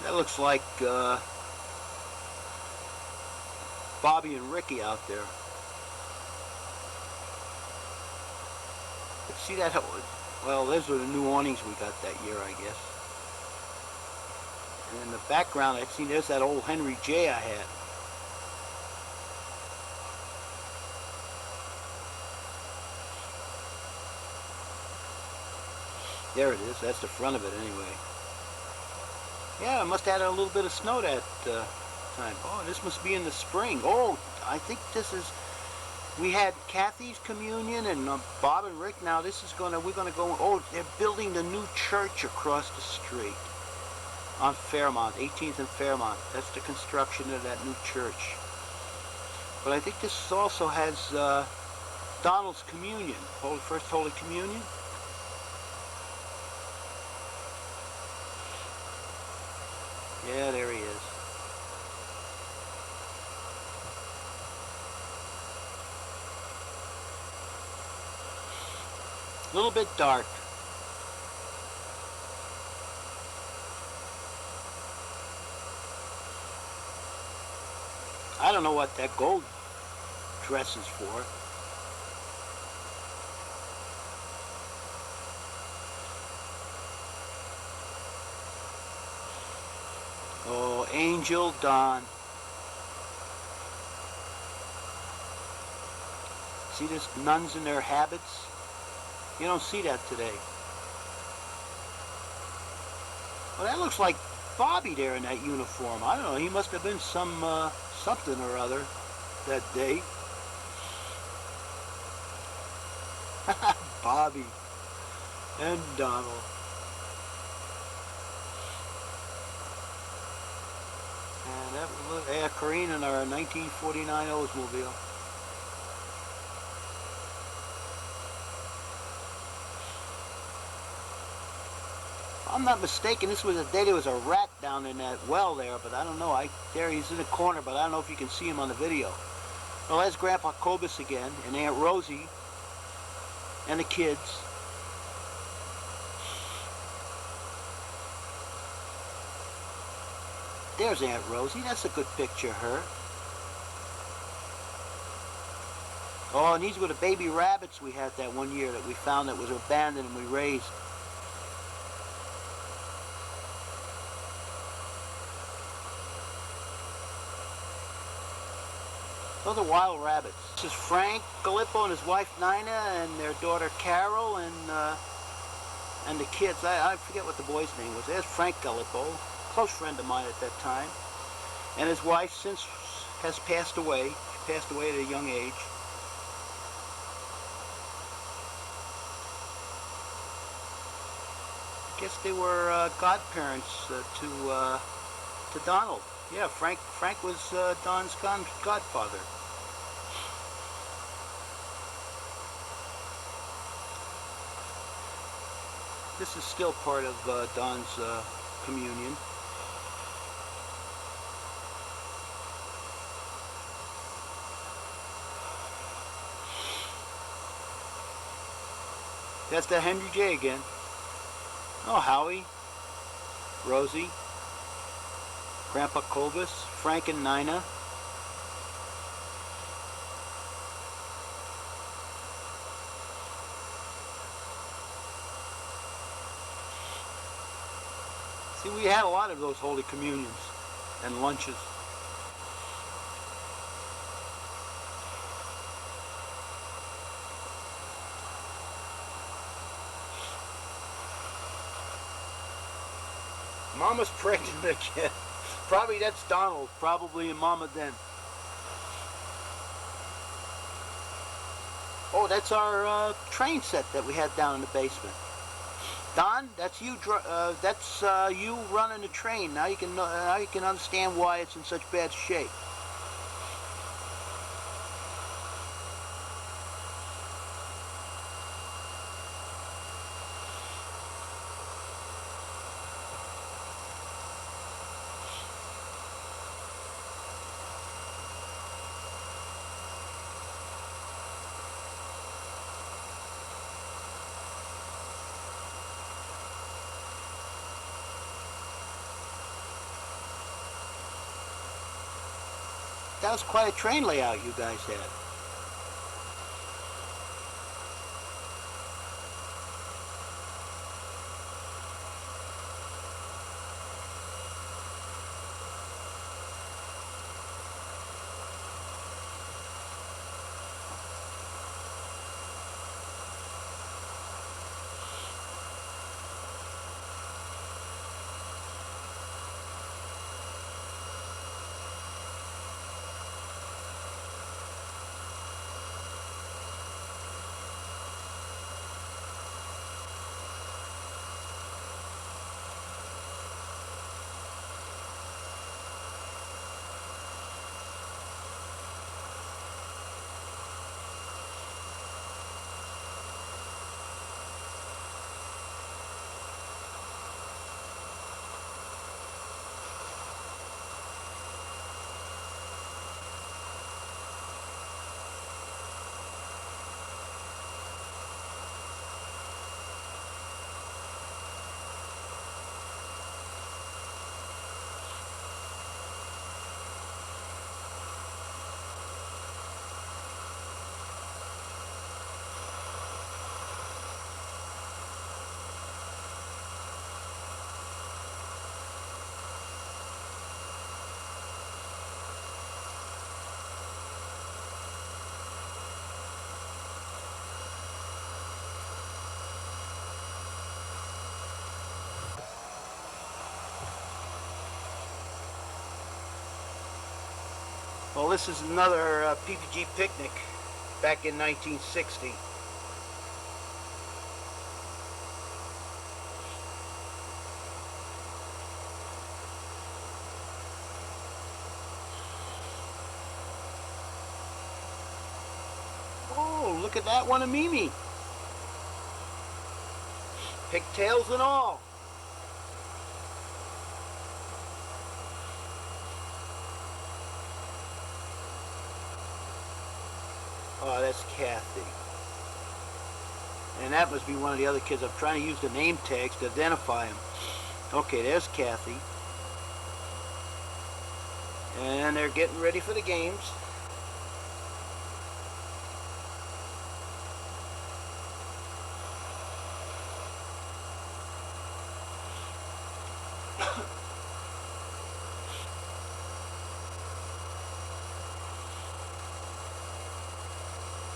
That looks like Bobby and Ricky out there. See that? Well, those were the new awnings we got that year, I guess. And in the background, I see there's that old Henry J I had. There it is. That's the front of it anyway. Yeah, it must have had a little bit of snow that time. Oh, this must be in the spring. Oh, I think this is... We had Kathy's communion and Bob and Rick. Now this is we're gonna go... Oh, they're building the new church across the street on Fairmont, 18th and Fairmont. That's the construction of that new church. But I think this also has Donald's communion, First Holy Communion. Yeah, there he is. A little bit dark. I don't know what that gold dress is for. Oh, Angel Dawn. See this nuns in their habits? You don't see that today. Well, that looks like Bobby there in that uniform. I don't know. He must have been some something or other that day. Bobby and Donald. And that was Corinne in our 1949 Oldsmobile. If I'm not mistaken, this was the day there was a rat down in that well there, but I don't know. There he's in the corner, but I don't know if you can see him on the video. Well, there's Grandpa Cobus again, and Aunt Rosie, and the kids. There's Aunt Rosie. That's a good picture of her. Oh, and these were the baby rabbits we had that one year that we found that was abandoned and we raised. Those are wild rabbits. This is Frank Gallipo and his wife Nina and their daughter Carol and the kids. I forget what the boy's name was. There's Frank Gallipo, close friend of mine at that time. And his wife since has passed away. She passed away at a young age. guess they were godparents to Donald. Yeah, Frank was Don's godfather. This is still part of Don's communion. That's the Henry J again. Oh, Howie, Rosie, Grandpa Cobus, Frank and Nina. See, we had a lot of those Holy Communions and lunches. Mama's pregnant again. Probably that's Donald, probably, and Mama then. Oh, that's our train set that we had down in the basement. Don, that's you. That's you running the train. Now you can understand why it's in such bad shape. That was quite a train layout you guys had. Well, this is another PPG picnic back in 1960. Oh, look at that one of Mimi. Pigtails and all. Oh, that's Kathy. And that must be one of the other kids. I'm trying to use the name tags to identify them. Okay, there's Kathy. And they're getting ready for the games.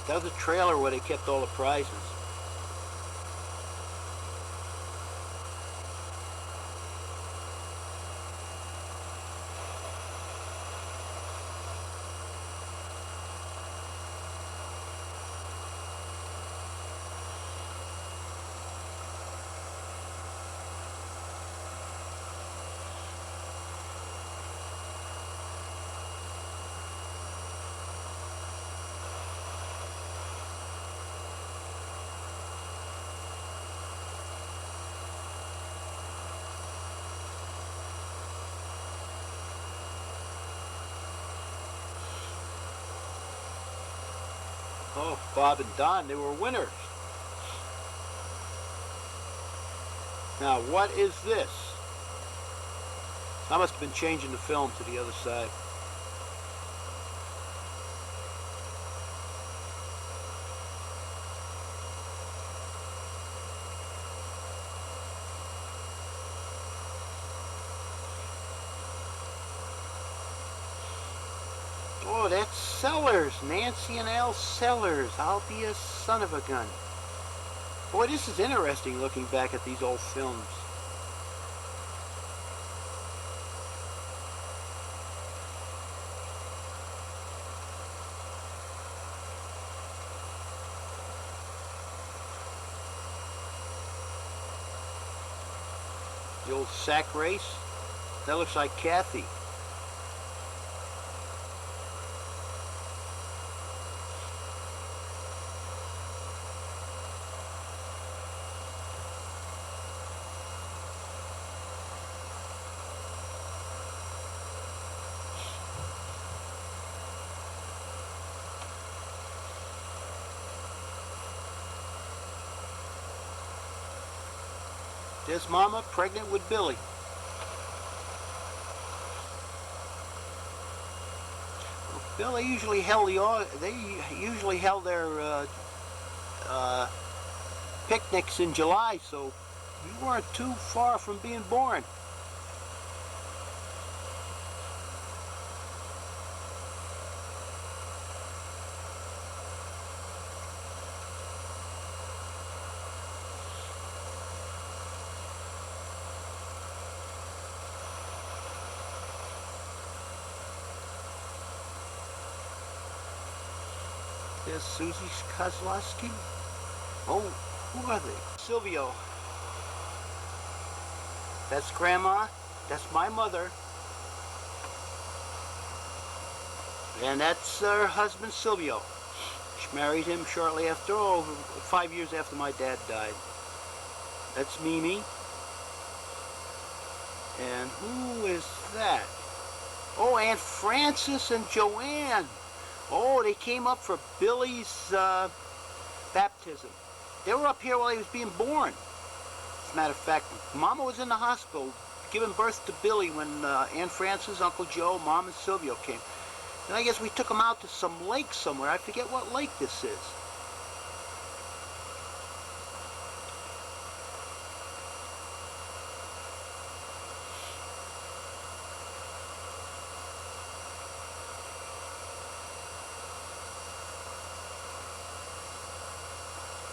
That was a trailer where they kept all the prizes. Oh, Bob and Don, they were winners. Now, what is this? I must have been changing the film to the other side. Oh, that's Sellers. Nancy and Al Sellers. I'll be a son of a gun. Boy, this is interesting looking back at these old films. The old sack race. That looks like Kathy. There's Mama pregnant with Billy. Well, they usually held their picnics in July, so you weren't too far from being born. There's Susie Kozlowski. Oh, who are they? Silvio. That's Grandma. That's my mother. And that's her husband, Silvio. She married him shortly after, 5 years after my dad died. That's Mimi. And who is that? Oh, Aunt Frances and Joanne. Oh, they came up for Billy's baptism. They were up here while he was being born. As a matter of fact, Mama was in the hospital giving birth to Billy when Aunt Frances, Uncle Joe, Mom, and Silvio came. And I guess we took them out to some lake somewhere. I forget what lake this is.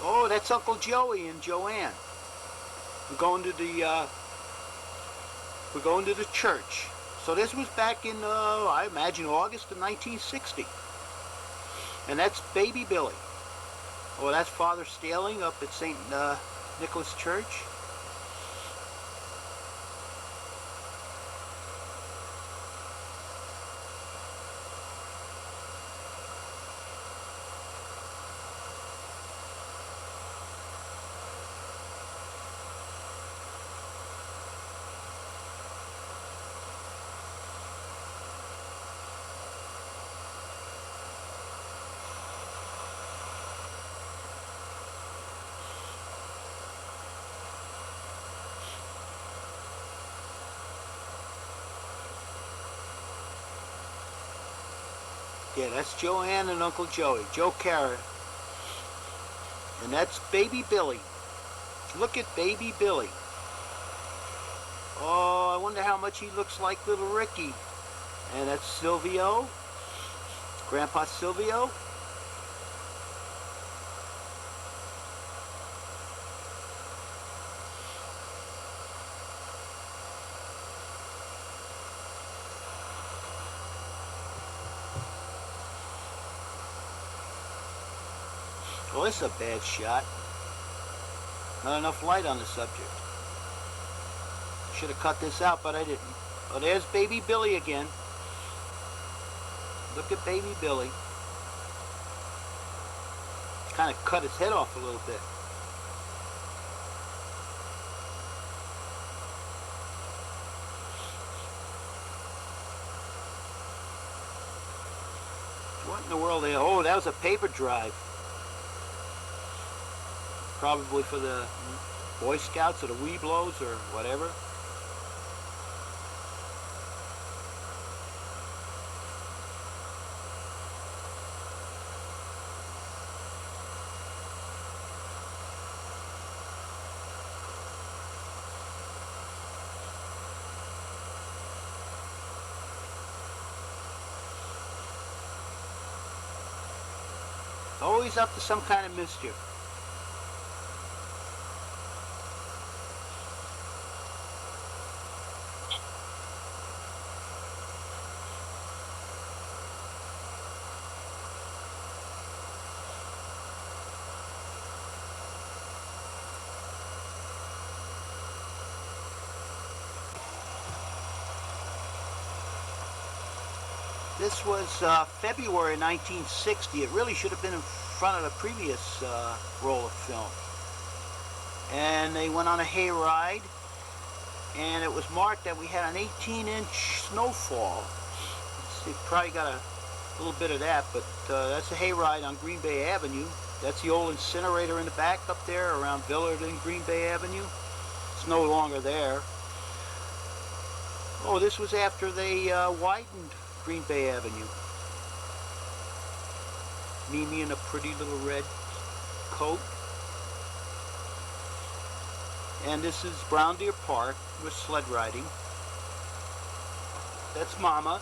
Oh, that's Uncle Joey and Joanne. We're going to the church. So this was back in, I imagine, August of 1960. And that's baby Billy. Oh, that's Father Staling up at St. Nicholas Church. Yeah, that's Joanne and Uncle Joey, Joe Cara. And that's baby Billy. Look at baby Billy. Oh, I wonder how much he looks like little Ricky. And that's Silvio, Grandpa Silvio. Well, this is a bad shot. Not enough light on the subject. Should have cut this out, but I didn't. Oh, there's baby Billy again. Look at baby Billy. Kind of cut his head off a little bit. What in the world? Oh, that was a paper drive. probably for the Boy Scouts or the Webelos or whatever. Always up to some kind of mischief. This was February 1960. It really should have been in front of the previous roll of film. And they went on a hayride, and it was marked that we had an 18-inch snowfall. You probably got a little bit of that, but that's a hayride on Green Bay Avenue. That's the old incinerator in the back up there around Villard and Green Bay Avenue. It's no longer there. Oh, this was after they widened Green Bay Avenue. Mimi in a pretty little red coat. And this is Brown Deer Park. We're sled riding. That's Mama.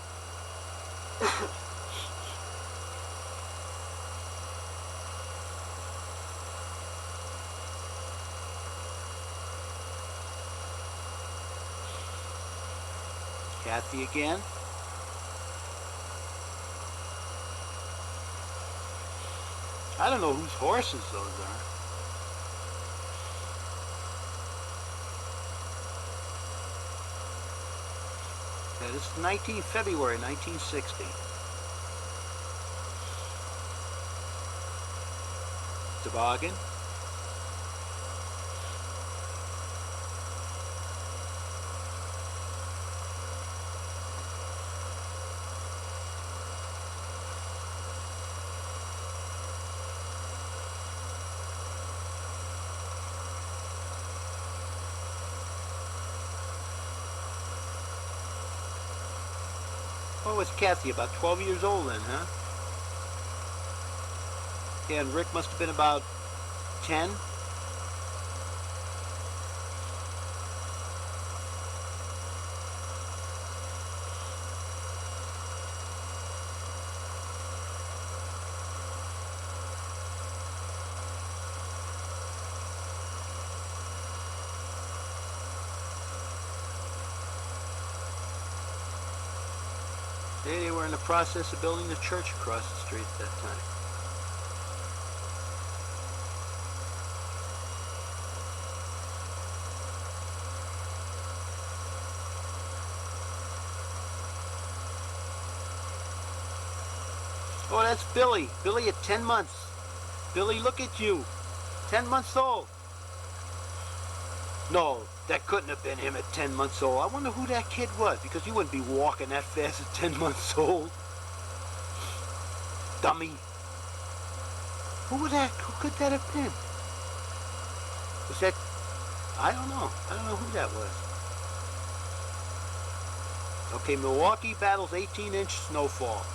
Kathy again. I don't know whose horses those are. Yeah, this is February 1960. Toboggan. What was Kathy, about 12 years old then, huh? Yeah, and Rick must have been about 10. They were in the process of building the church across the street at that time. Oh, that's Billy. Billy at 10 months. Billy, look at you. 10 months old. No, that couldn't have been him at 10 months old. I wonder who that kid was, because he wouldn't be walking that fast at 10 months old. Dummy. Who was that? Who could that have been? Was that... I don't know. I don't know who that was. Okay, Milwaukee battles 18-inch snowfall.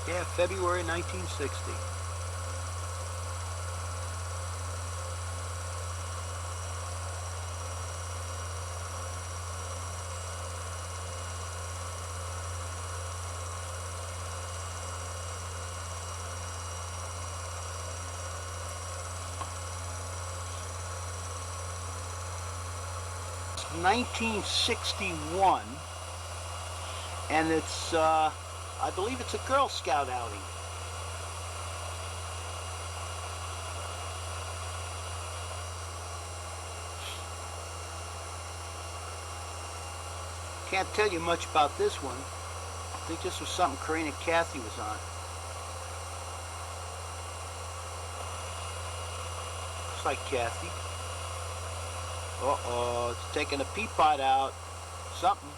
Yeah, February 1960. It's 1961, and it's I believe it's a Girl Scout outing. Can't tell you much about this one. I think this was something Karina Kathy was on. Looks like Kathy. Uh-oh, it's taking a pea pot out. Something.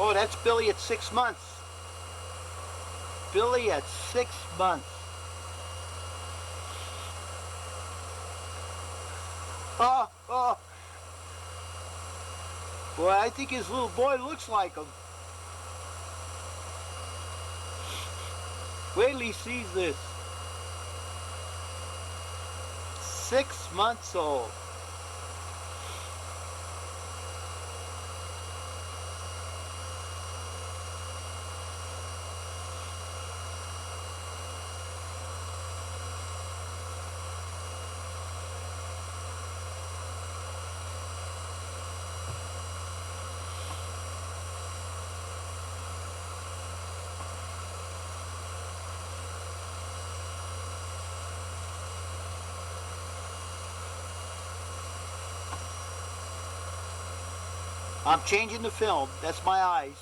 Oh, that's Billy at 6 months. Billy at 6 months. Oh, oh. Boy, I think his little boy looks like him. Wait till he sees this. 6 months old. I'm changing the film. That's my eyes.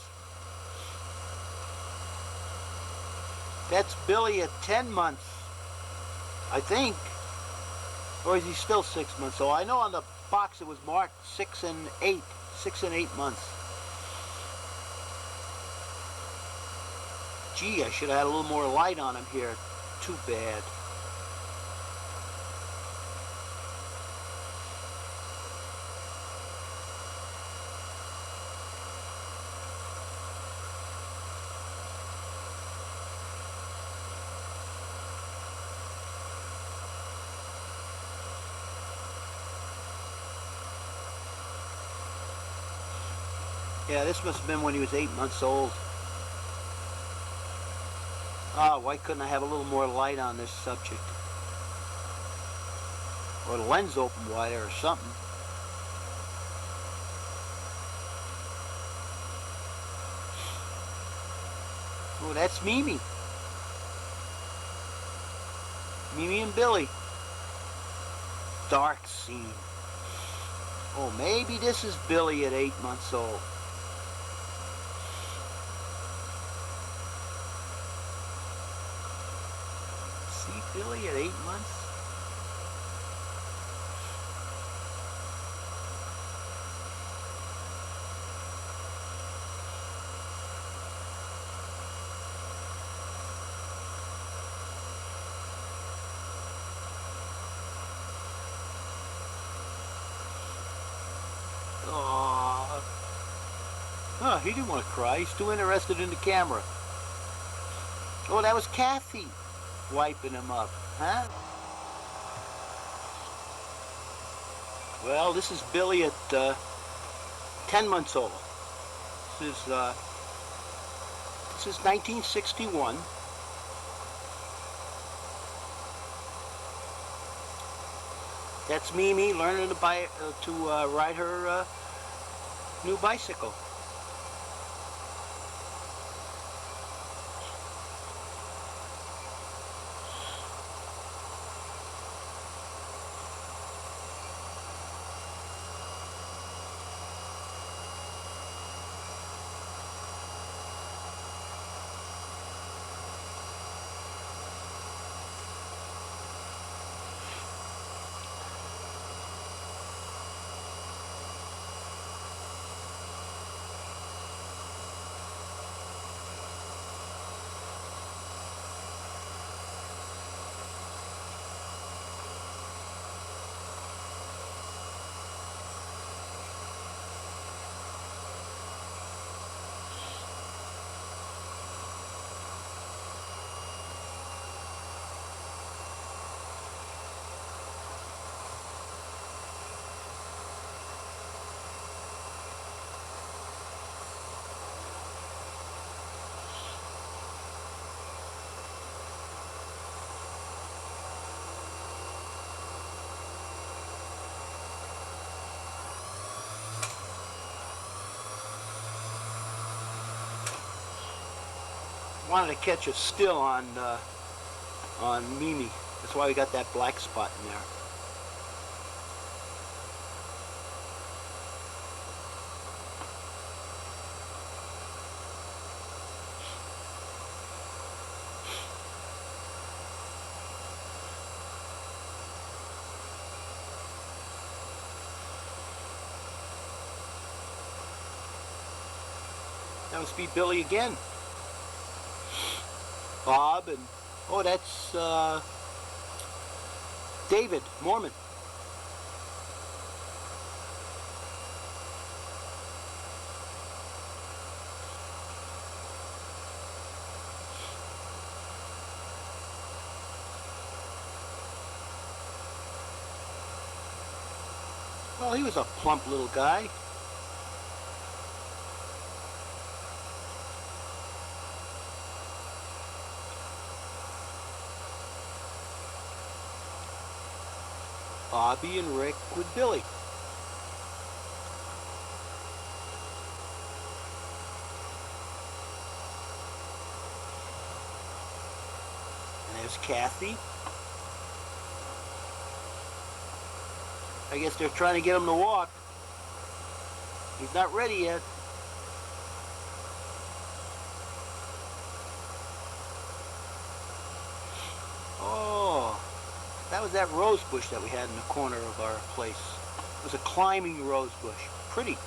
That's Billy at 10 months, I think. Or is he still 6 months old? I know on the box it was marked 6 and 8. 6 and 8 months. Gee, I should have had a little more light on him here. Too bad. Yeah, this must have been when he was 8 months old. Ah, why couldn't I have a little more light on this subject? Or the lens open wider or something. Oh, that's Mimi. Mimi and Billy. Dark scene. Oh, maybe this is Billy at 8 months old. See Billy at 8 months? Aww. Oh, he didn't want to cry. He's too interested in the camera. Oh, that was Kathy wiping him up, huh? Well, this is Billy at 10 months old. This is 1961. That's Mimi learning to ride her new bicycle. wanted to catch a still on Mimi. That's why we got that black spot in there. That must be Billy again. Bob and, oh, that's David Mormon. Well, he was a plump little guy. Bobby and Rick with Billy. And there's Kathy. I guess they're trying to get him to walk. He's not ready yet. Oh, that was that rose bush that we had in the corner of our place. It was a climbing rose bush. Pretty.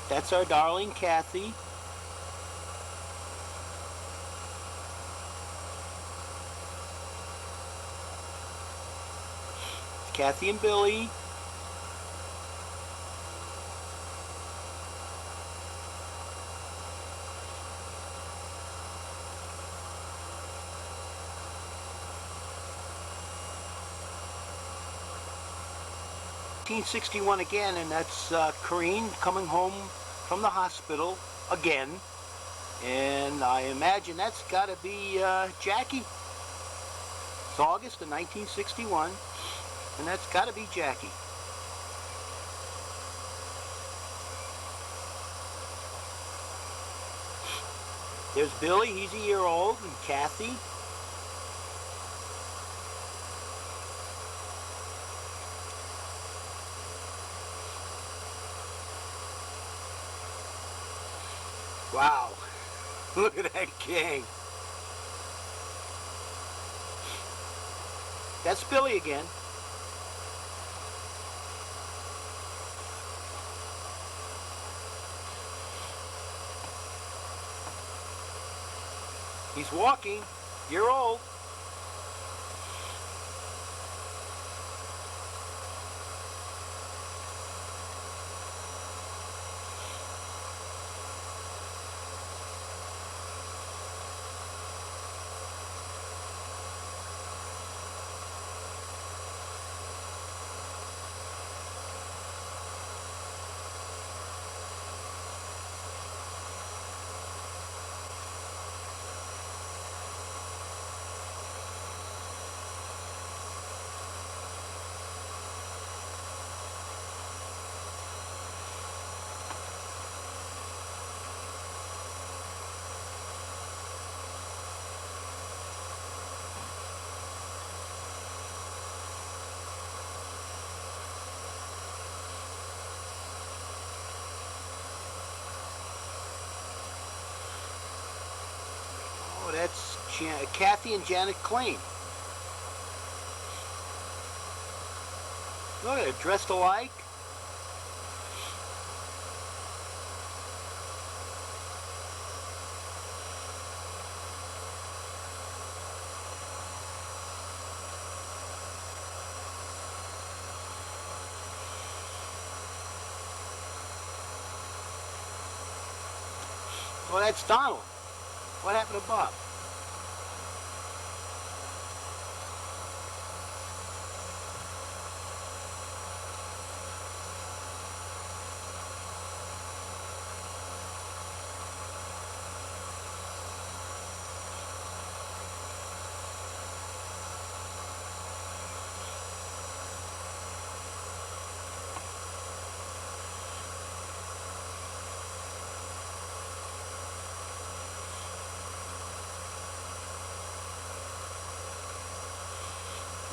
That's our darling Kathy. Kathy and Billy. (1961) again, and that's Corrine coming home from the hospital again, and I imagine that's got to be Jackie. It's August of 1961, and that's got to be Jackie. There's Billy, he's a year old, and Kathy. Wow, look at that gang. That's Billy again. He's walking, year old. Oh, that's Kathy and Janet Klein. Look at it, dressed alike. Well, that's Donald. What happened to Bob?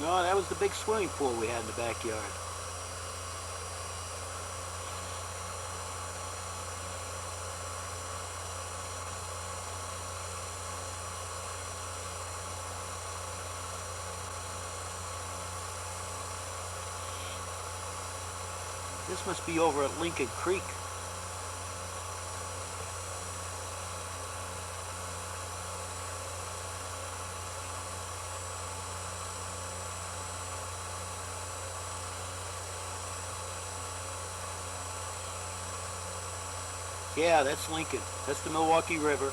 No, that was the big swimming pool we had in the backyard. This must be over at Lincoln Creek. Yeah, that's Lincoln. That's the Milwaukee River.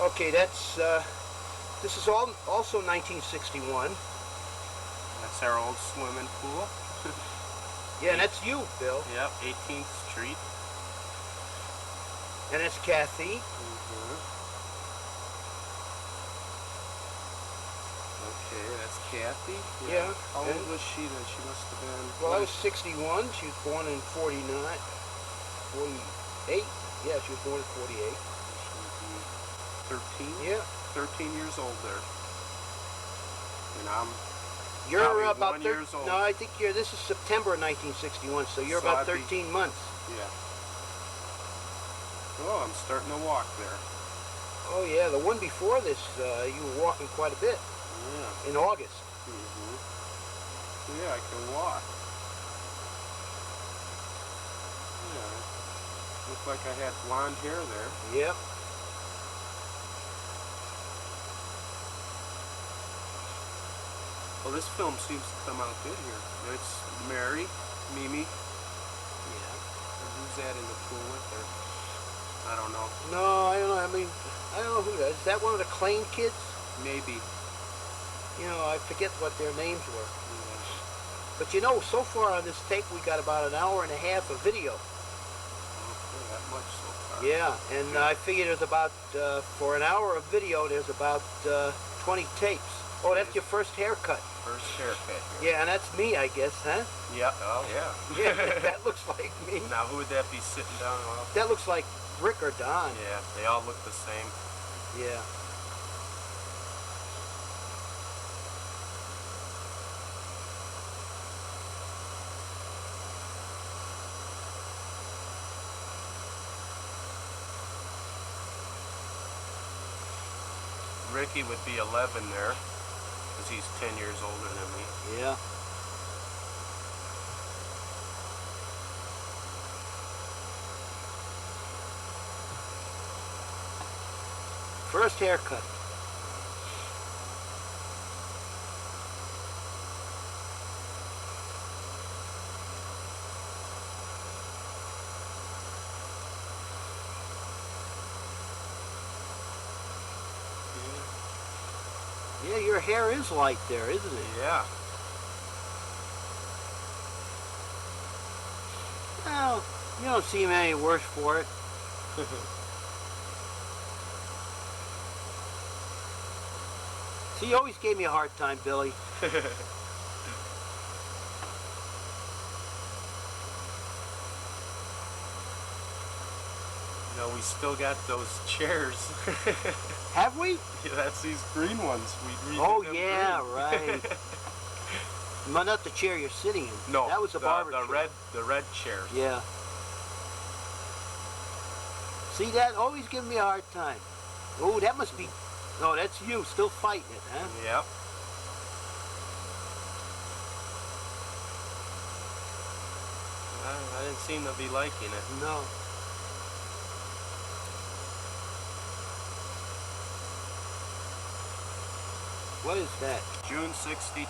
Okay, this is also 1961. That's our old swimming pool. Yeah, and that's you, Bill. Yep, 18th Street. And that's Kathy. Okay, that's Kathy. Yeah. How old was she then? She must have been... Well, I was 61. She was born in 49. 48. Yeah, she was born in 48. She would be 13? Yeah. 13 years old there. And I'm... You're probably about 1 years old. No, I think this is September 1961, so you're So about I'd be- 13 months. Yeah. Oh, I'm starting to walk there. Oh yeah, the one before this, you were walking quite a bit Yeah. in August. Yeah, I can walk. Yeah. Looked like I had blonde hair there. Yep. Well, this film seems to come out good here. It's Mary, Mimi. Yeah. And who's that in the pool with her? I don't know. No, I don't know. I mean, I don't know who that is. Is that one of the Klein kids? Maybe. You know, I forget what their names were. Yeah. But you know, so far on this tape, we got about an hour and a half of video. Okay, that much so far. Yeah, and I figured there's about, for an hour of video, there's about 20 tapes. Oh, that's your first haircut. First haircut here. Yeah, and that's me, I guess, huh? Yeah. Oh, yeah. Yeah, that looks like me. Now, who would that be sitting down off? That looks like Rick or Don. Yeah, they all look the same. Yeah. Ricky would be 11 there, because he's 10 years older than me. Yeah. First haircut. Yeah, your hair is light there, isn't it? Yeah. Well, you don't seem any worse for it. See, you always gave me a hard time, Billy. You know, we still got those chairs. Have we? Yeah, that's these green ones. We Oh, them yeah, green. right. Well, not the chair you're sitting in. No, that was a barber chair. The red chairs. Yeah. See, that always giving me a hard time. Oh, that must be... Oh, that's you, still fighting it, huh? Yep. I didn't seem to be liking it. No. What is that? June 62.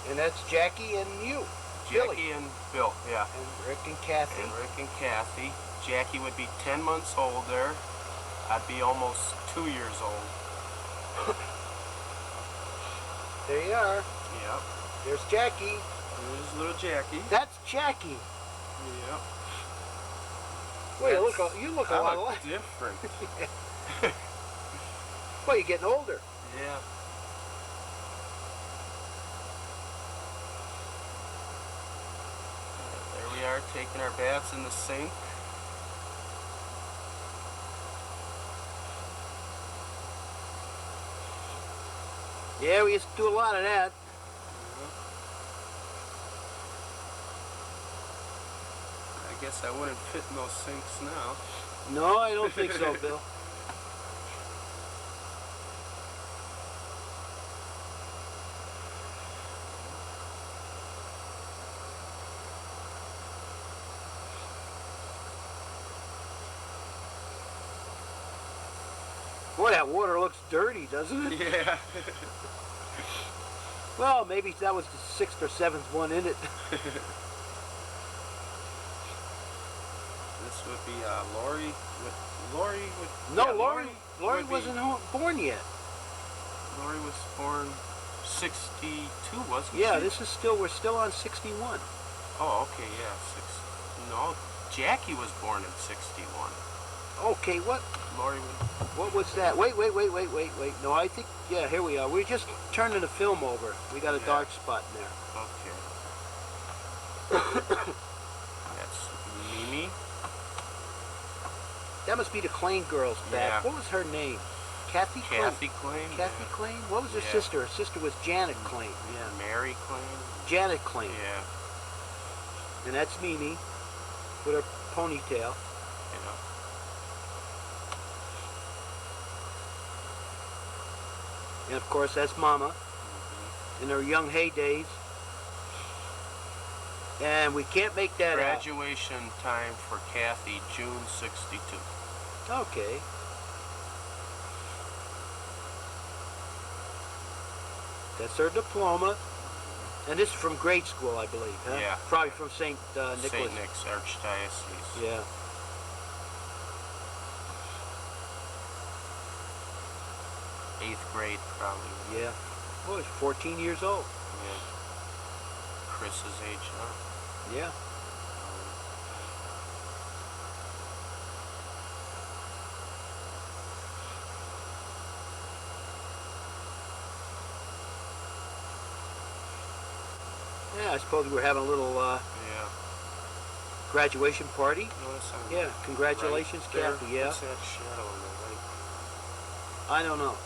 And that's Jackie and you, Billy. Jackie and Bill, yeah. And Rick and Kathy. And Rick and Kathy. Jackie would be 10 months older. I'd be almost 2 years old. There you are. Yep. There's Jackie. There's little Jackie. That's Jackie. Yep. Well, you look a I lot look alike. different. Well, you're getting older. Yeah. There we are, taking our baths in the sink. Yeah, we used to do a lot of that. I guess I wouldn't fit in those sinks now. No, I don't think so, Bill. Boy, that water looks dirty, doesn't it? Yeah. Well, maybe that was the 6th or 7th one in it. This would be Lori. Lori would. No, yeah, Lori would wasn't be, born yet. Lori was born 62, wasn't she? Yeah, we're still on 61. Oh, okay, yeah, No, Jackie was born in 61. Okay, what Lori would. was that? Wait. No, I think, yeah, here we are. We're just turning the film over. We got a Yeah. dark spot in there. Okay. That's Mimi. That must be the Klein girls back. Yeah. What was her name? Kathy Klein? Kathy Klein. Kathy yeah. Klein? What was her Yeah. sister? Her sister was Janet Klein. Yeah. Mary Klein. Janet Klein. Yeah. And that's Mimi with her ponytail. Yeah. And of course, that's Mama in her young heydays. And we can't make that out. Graduation time for Kathy, June 62. Okay. That's her diploma. And this is from grade school, I believe, huh? Yeah. Probably from St. Nicholas. St. Nick's Archdiocese. Yeah. Eighth grade, probably. Yeah. Well, she's 14 years old. Yeah. Chris's age now. Yeah. Yeah, I suppose we're having a little Yeah. graduation party. Notice on Yeah, congratulations, right there, Kathy, yeah. What's that shadow on the right? I don't know.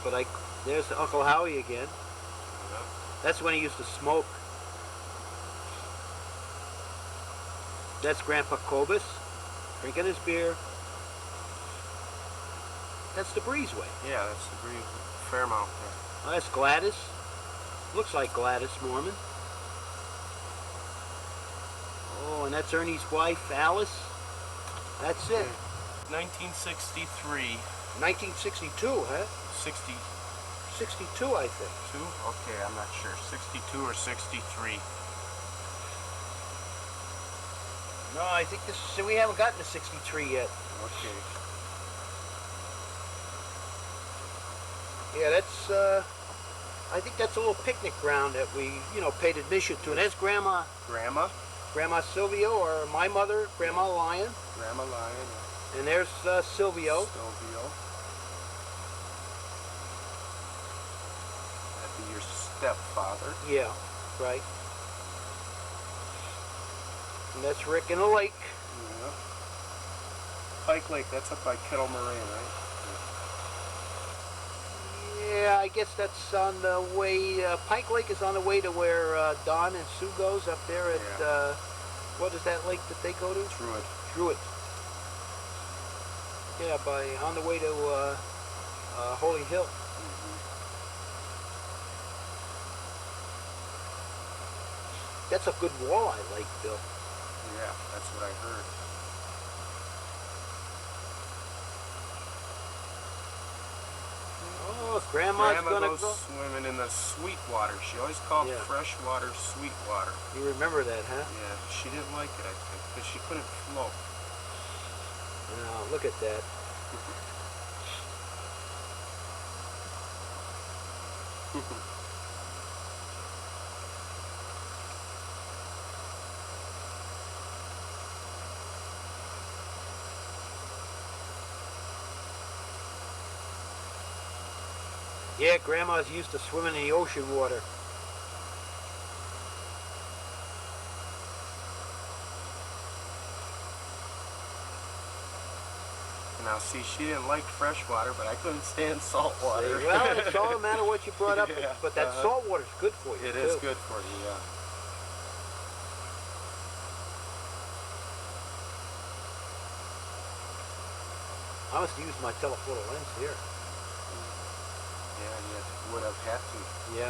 But there's Uncle Howie again. Yeah. That's when he used to smoke. That's Grandpa Cobus drinking his beer. That's the breezeway. Yeah, that's the Fairmount there. Oh, that's Gladys. Looks like Gladys Mormon. Oh, and that's Ernie's wife, Alice. That's it. 1963. 1962, huh? 62? 62, I think. Okay, I'm not sure. 62 or 63. No, I think we haven't gotten to 63 yet. Okay. Yeah, that's, I think that's a little picnic ground that we, paid admission to. And there's Grandma Silvio, or my mother, Grandma Lyon. Grandma Lyon. And there's Silvio. Silvio. That'd be your stepfather. Yeah, right. And that's Rick in the lake. Yeah. Pike Lake, that's up by Kettle Moraine, right? Yeah, I guess that's on the way, Pike Lake is on the way to where Don and Sue goes up there at, Yeah. what is that lake that they go to? Druid. Druid. Yeah, on the way to Holy Hill. That's a good walleye lake, Bill. Yeah, that's what I heard. Oh, Grandma's Grandma gonna goes go. swimming in the sweet water. She always called Yeah. fresh water sweet water. You remember that, huh? Yeah, she didn't like it, I think, because she couldn't float. Now, look at that. Yeah, Grandma's used to swimming in the ocean water. And Now, see, she didn't like fresh water, but I couldn't stand salt water. See, well, it's all a matter of what you brought up, Yeah, but that salt water's good for you, It too. is good for you, yeah. I must use my telephoto lens here. Yeah, you would have had to. Yeah.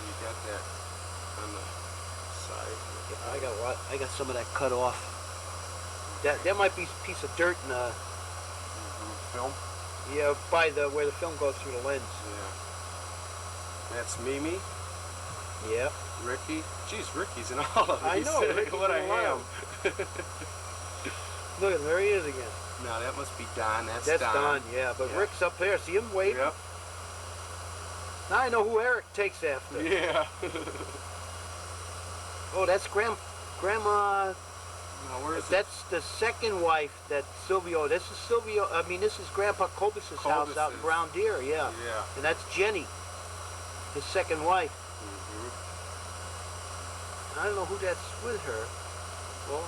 You got that on the side. I got what? I got some of that cut off. That might be a piece of dirt in the Film? yeah by the where the film goes through the lens. Yeah. That's Mimi, Yeah. Ricky. Geez, Ricky's in all of I these. know, Ricky's What a in a lot ham. of Look, there he is again. Now that must be Don. That's Don. Yeah, but Yeah. Rick's up there. See him waving? Yep. Now I know who Eric takes after. Yeah. Oh, that's Grandma. Now where's That's the second wife that Silvio. This is Silvio. I mean, this is Grandpa Kobus's house out in Kobus's. Brown Deer. Yeah. Yeah. And that's Jenny, his second wife. I don't know who that's with her. Well,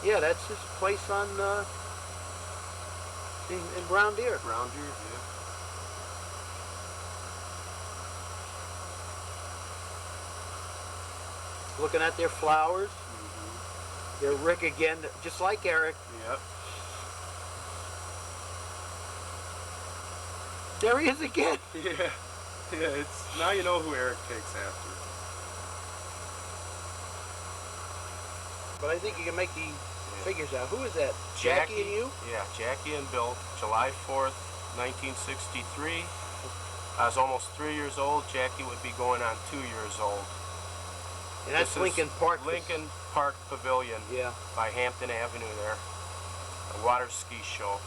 yeah, that's his place on in Brown Deer. Brown Deer, yeah. Looking at their flowers. They're Rick again, just like Eric. Yep. There he is again. Yeah. Yeah, it's now you know who Eric takes after. But I think you can make the figures out. Who is that? Jackie and you? Yeah, Jackie and Bill. July 4th, 1963. I was almost 3 years old. Jackie would be going on 2 years old. And that's This is Lincoln Park. Lincoln Park Pavilion. Yeah. By Hampton Avenue there. A water ski show.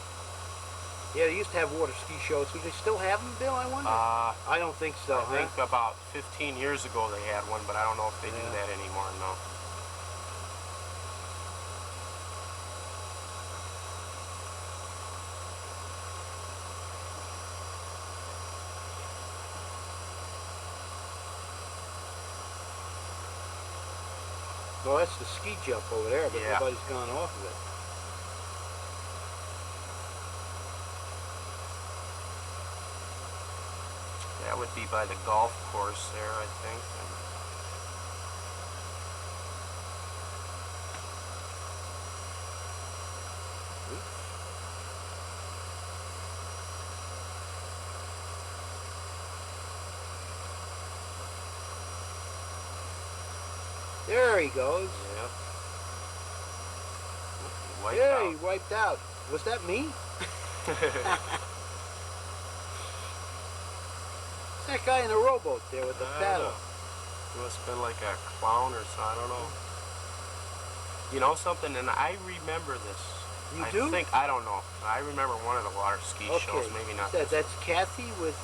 Yeah, they used to have water ski shows. Do they still have them, Bill, I wonder? I don't think so, I think about 15 years ago they had one, but I don't know if they do that anymore, no. Well, that's the ski jump over there, but Yeah. nobody's gone off of it. That would be by the golf course there, I think. There he goes. Yeah. Wiped Yeah, out. he wiped out. Was that me? That guy in the rowboat there with the I don't paddle. know. He must have been like a clown or something, I don't know. You know something, and I remember this. You I do? think, I don't know. I remember one of the water ski shows, maybe not this. That's Kathy with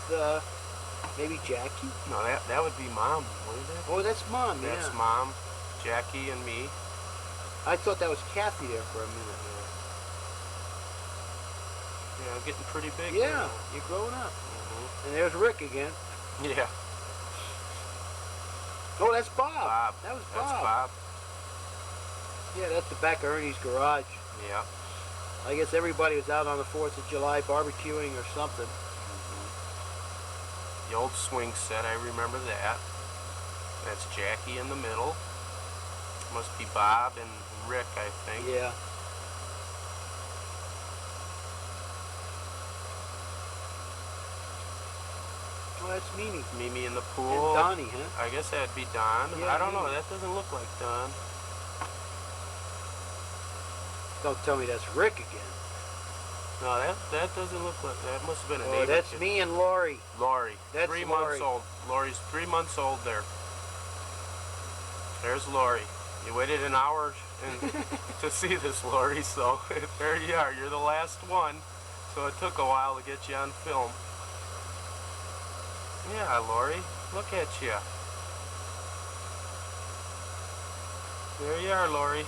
maybe Jackie? No, that would be Mom, wouldn't it? Oh, that's Mom, That's yeah. Mom, Jackie, and me. I thought that was Kathy there for a minute. Yeah, I'm getting pretty big. Yeah, you're growing up. And there's Rick again. Yeah. Oh, that's Bob. Bob. That was That's Bob. Bob. Yeah, that's the back of Ernie's garage. Yeah. I guess everybody was out on the 4th of July barbecuing or something. The old swing set, I remember that. That's Jackie in the middle. Must be Bob and Rick, I think. Yeah. Oh, that's Mimi. Mimi in the pool. And Donnie, huh? I guess that'd be Don. Yeah, I don't know. Mimi. That doesn't look like Don. Don't tell me that's Rick again. No, that doesn't look like. That must have been a Oh, neighbor that's kid. me and Lori. Lori. That's 3 Lori. months old. Lori's 3 months old there. There's Lori. You waited an hour to see this, Lori, so there you are. You're the last one. So it took a while to get you on film. Yeah, Lori. Look at you. There you are, Lori.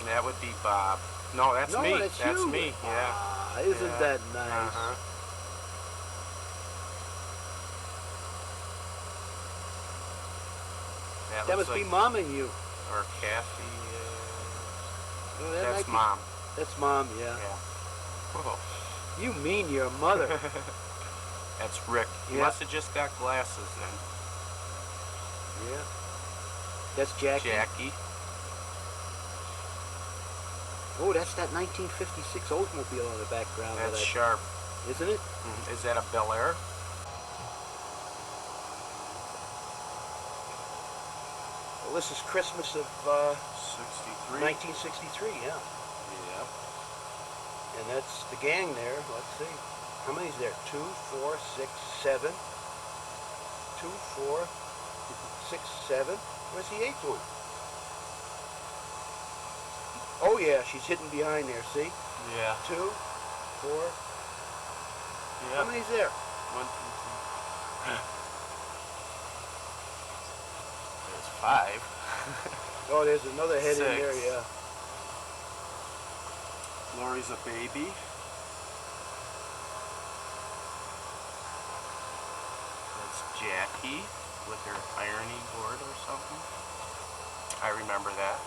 That would be Bob. No, that's me. That's That's you. me. Yeah. isn't Yeah. that nice? Uh-huh. That looks must be like- Mom and you. Or Kathy. Oh, that That's might be- Mom. That's Mom, yeah. Yeah. Oh. You mean your mother. That's Rick. He Yeah. must have just got glasses then. Yeah. That's Jackie. Jackie. Oh, that's that 1956 Oldsmobile in the background. That's that Sharp. isn't it? Is that a Bel Air? Well, this is Christmas of 63. 1963, yeah. Yeah. And that's the gang there. Let's see. How many's there? 2, 4, 6, 7. 2, 4, 6, 7. Where's the 8th one? Oh yeah, she's hidden behind there, see? Yeah. 2, 4. Yeah. How many's there? 1, 2, 3. There's 5. Oh, there's another head in 6. there, yeah. Lori's a baby. That's Jackie with her ironing board or something. I remember that.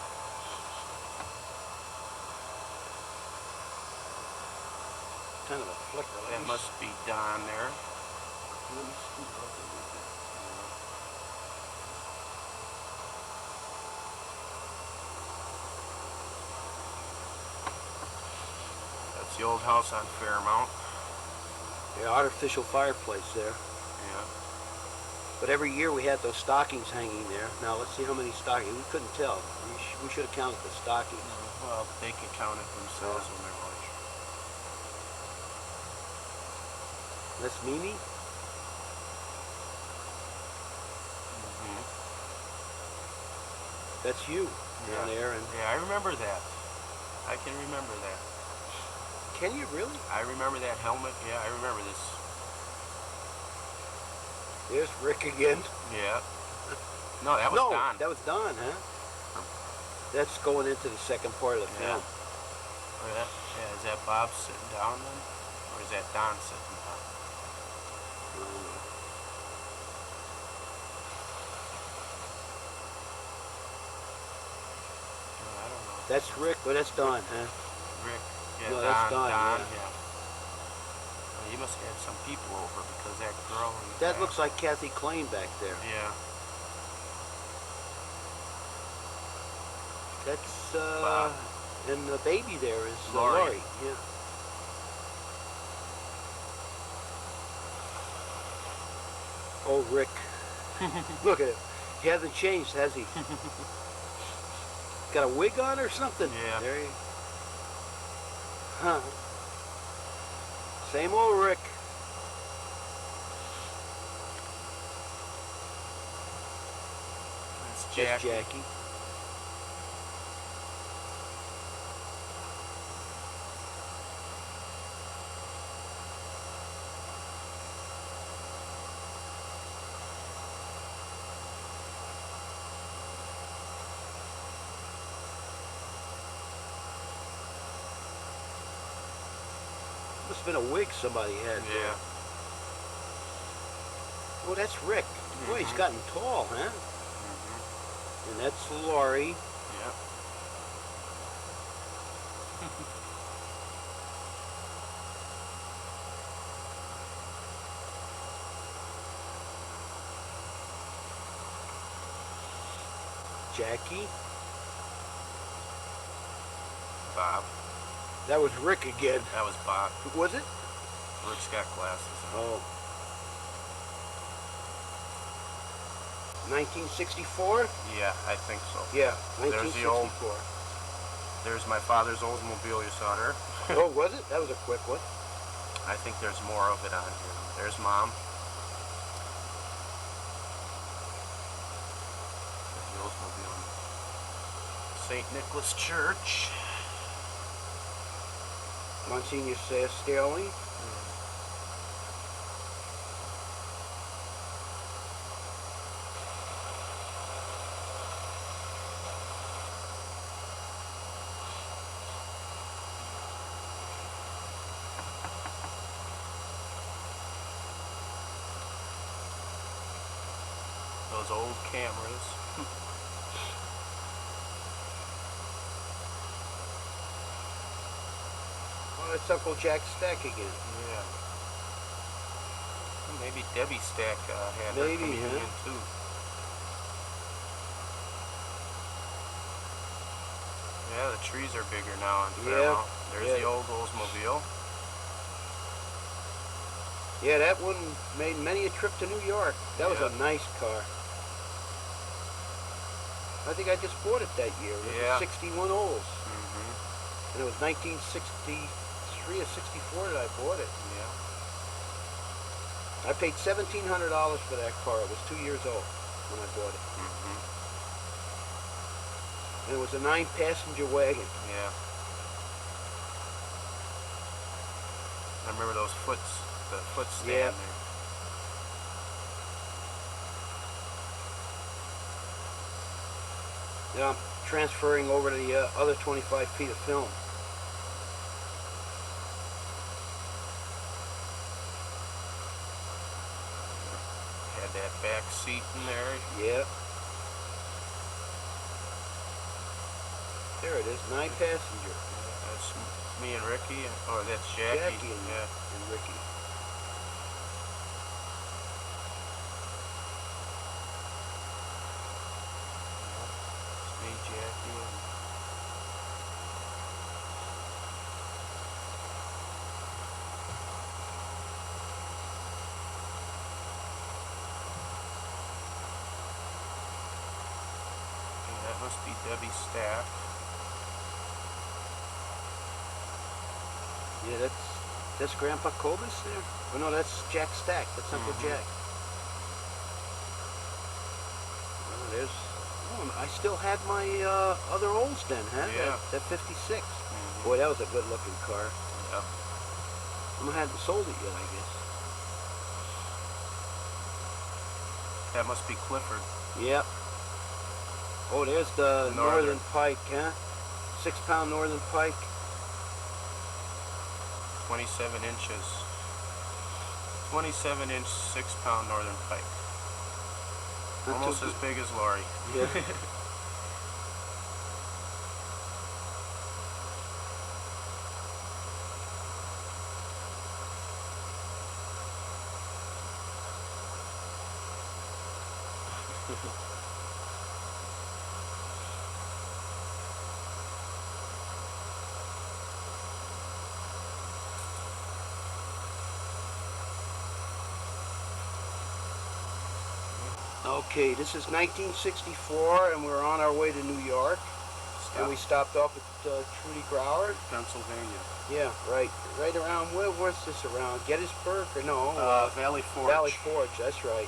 Kind of a flicker. That must be Don there. Let me scoot it up a little bit. That's the old house on Fairmount. Yeah, artificial fireplace there. Yeah. But every year we had those stockings hanging there. Now let's see how many stockings. We couldn't tell. We should have counted the stockings. Well, they can count it themselves when they're watching. That's Mimi. That's you down there. And Yeah, I remember that. I can remember that. can you really? I remember that helmet. Yeah, I remember this. There's Rick again. Yeah. No, that was no, Don. that was Don, huh? That's going into the second part of the Yeah. film. Yeah, is that Bob sitting down then? Or is that Don sitting down? I don't know. That's Rick, but that's Don, huh? Rick. Yeah, No, Don. that's Don, Don, yeah. yeah. Well, he must have had some people over because that girl in the That back- looks like Kathy Klein back there. Yeah. That's Bob. and the baby there is Lori. Lori. Yeah. Oh, Rick. Look at him. He hasn't changed, has he? Got a wig on or something? Yeah. There you. Huh. Same old Rick. That's That's Jackie. Jackie. Must have been a wig somebody had. Yeah. Oh, that's Rick. Boy, he's gotten tall, huh? And that's Lori. Yeah. Jackie. Bob. That was Rick again. That was Bob. Was it? Rick's got glasses on. Oh. 1964? Yeah, I think so. Yeah, There's the old- 1964. There's my father's Oldsmobile you saw there. Oh, was it? That was a quick one. I think there's more of it on here. There's Mom. There's the Oldsmobile. St. Nicholas Church. Monsignor Sterling. cameras. Oh, that's Uncle Jack Stack again. Yeah. Maybe Debbie Stack had her Maybe, communion huh? too. Yeah, the trees are bigger now in Fairmount. There's the old Oldsmobile. Yeah, that one made many a trip to New York. That was a nice car. I think I just bought it that year. It was a 61 Olds. And it was 1963 or 64 that I bought it. Yeah. I paid $1,700 for that car. It was 2 years old when I bought it. And it was a 9-passenger wagon. Yeah. I remember those the foot stand there. Now I'm transferring over to the other 25 feet of film. Had that back seat in there. Yeah. There it is, 9-passenger. That's me and Ricky, or that's Jackie. Jackie and, Yeah. and Ricky. It's me, Jackie, and that must be Debbie Stack. Yeah, that's Grandpa Cobus there. Oh no, that's Jack Stack. That's Uncle Jack. Oh, there's. Oh, I still had my other Olds then, huh? Yeah. That 56. Boy, that was a good-looking car. Yeah. I hadn't sold it yet, I guess. That must be Clifford. Yep. Oh, there's the Northern Pike, huh? 6-pound Northern Pike. 27 inches. 27-inch, 6-pound Northern Pike. Not Almost too as big as Laurie. Yeah. Okay, this is 1964, and we're on our way to New York. And we stopped off at Trudy Grauer. Pennsylvania. Yeah, right around, where's this around? Gettysburg, or no? Valley Forge. Valley Forge, that's right.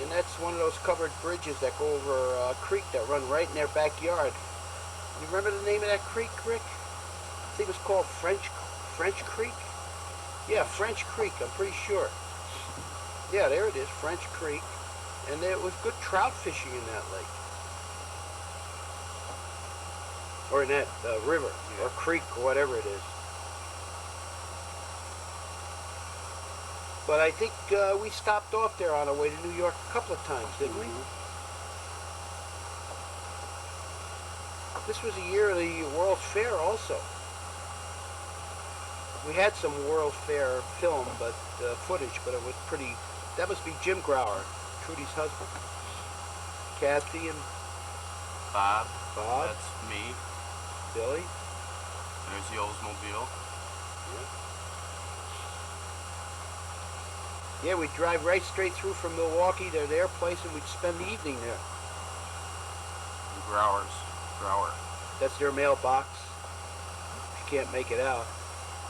And that's one of those covered bridges that go over a creek that run right in their backyard. You remember the name of that creek, Rick? I think it was called French Creek? Yeah, French Creek, I'm pretty sure. Yeah, there it is, French Creek. And there was good trout fishing in that lake. Or in that river, or creek, or whatever it is. But I think we stopped off there on our way to New York a couple of times, didn't we? This was a year of the World's Fair also. We had some World's Fair film, but footage, but it was pretty, that must be Jim Grauer, Trudy's husband. Kathy and Bob. Bob. That's me. Billy. There's the Oldsmobile. Yeah, we'd drive right straight through from Milwaukee to their place, and we'd spend the evening there. Grauer. That's their mailbox. If you can't make it out.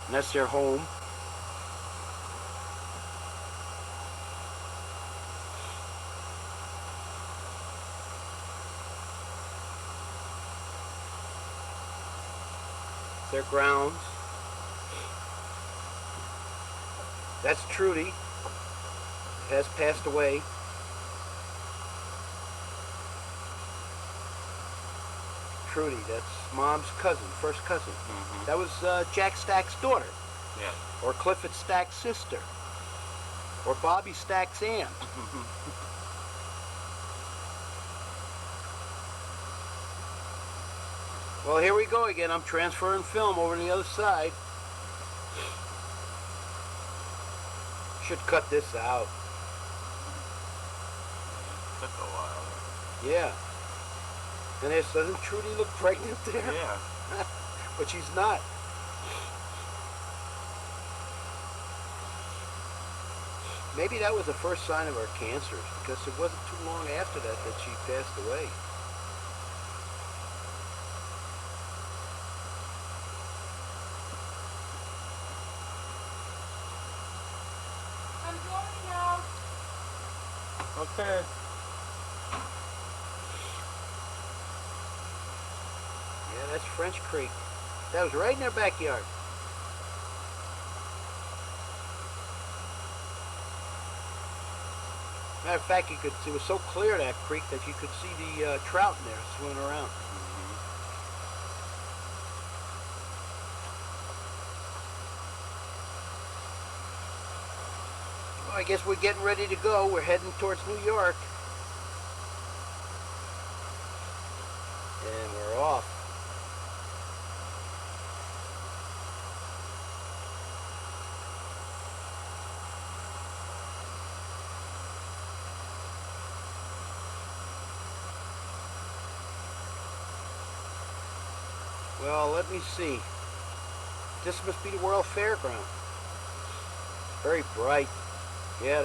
And that's their home. Their grounds. That's Trudy. Has passed away. Trudy, that's Mom's cousin, first cousin. That was Jack Stack's daughter. Yeah. Or Clifford Stack's sister. Or Bobby Stack's aunt. Well, here we go again. I'm transferring film over to the other side. Should cut this out. Took a while. Yeah. And this, doesn't Trudy look pregnant there? Yeah. But she's not. Maybe that was the first sign of her cancer, because it wasn't too long after that that she passed away. I'm going now. Okay. Yeah, that's French Creek. That was right in their backyard. Matter of fact, it was so clear, that creek, that you could see the trout in there swimming around. Well, I guess we're getting ready to go. We're heading towards New York. And we're off. Well, let me see. This must be the World Fairground. Very bright. Yeah.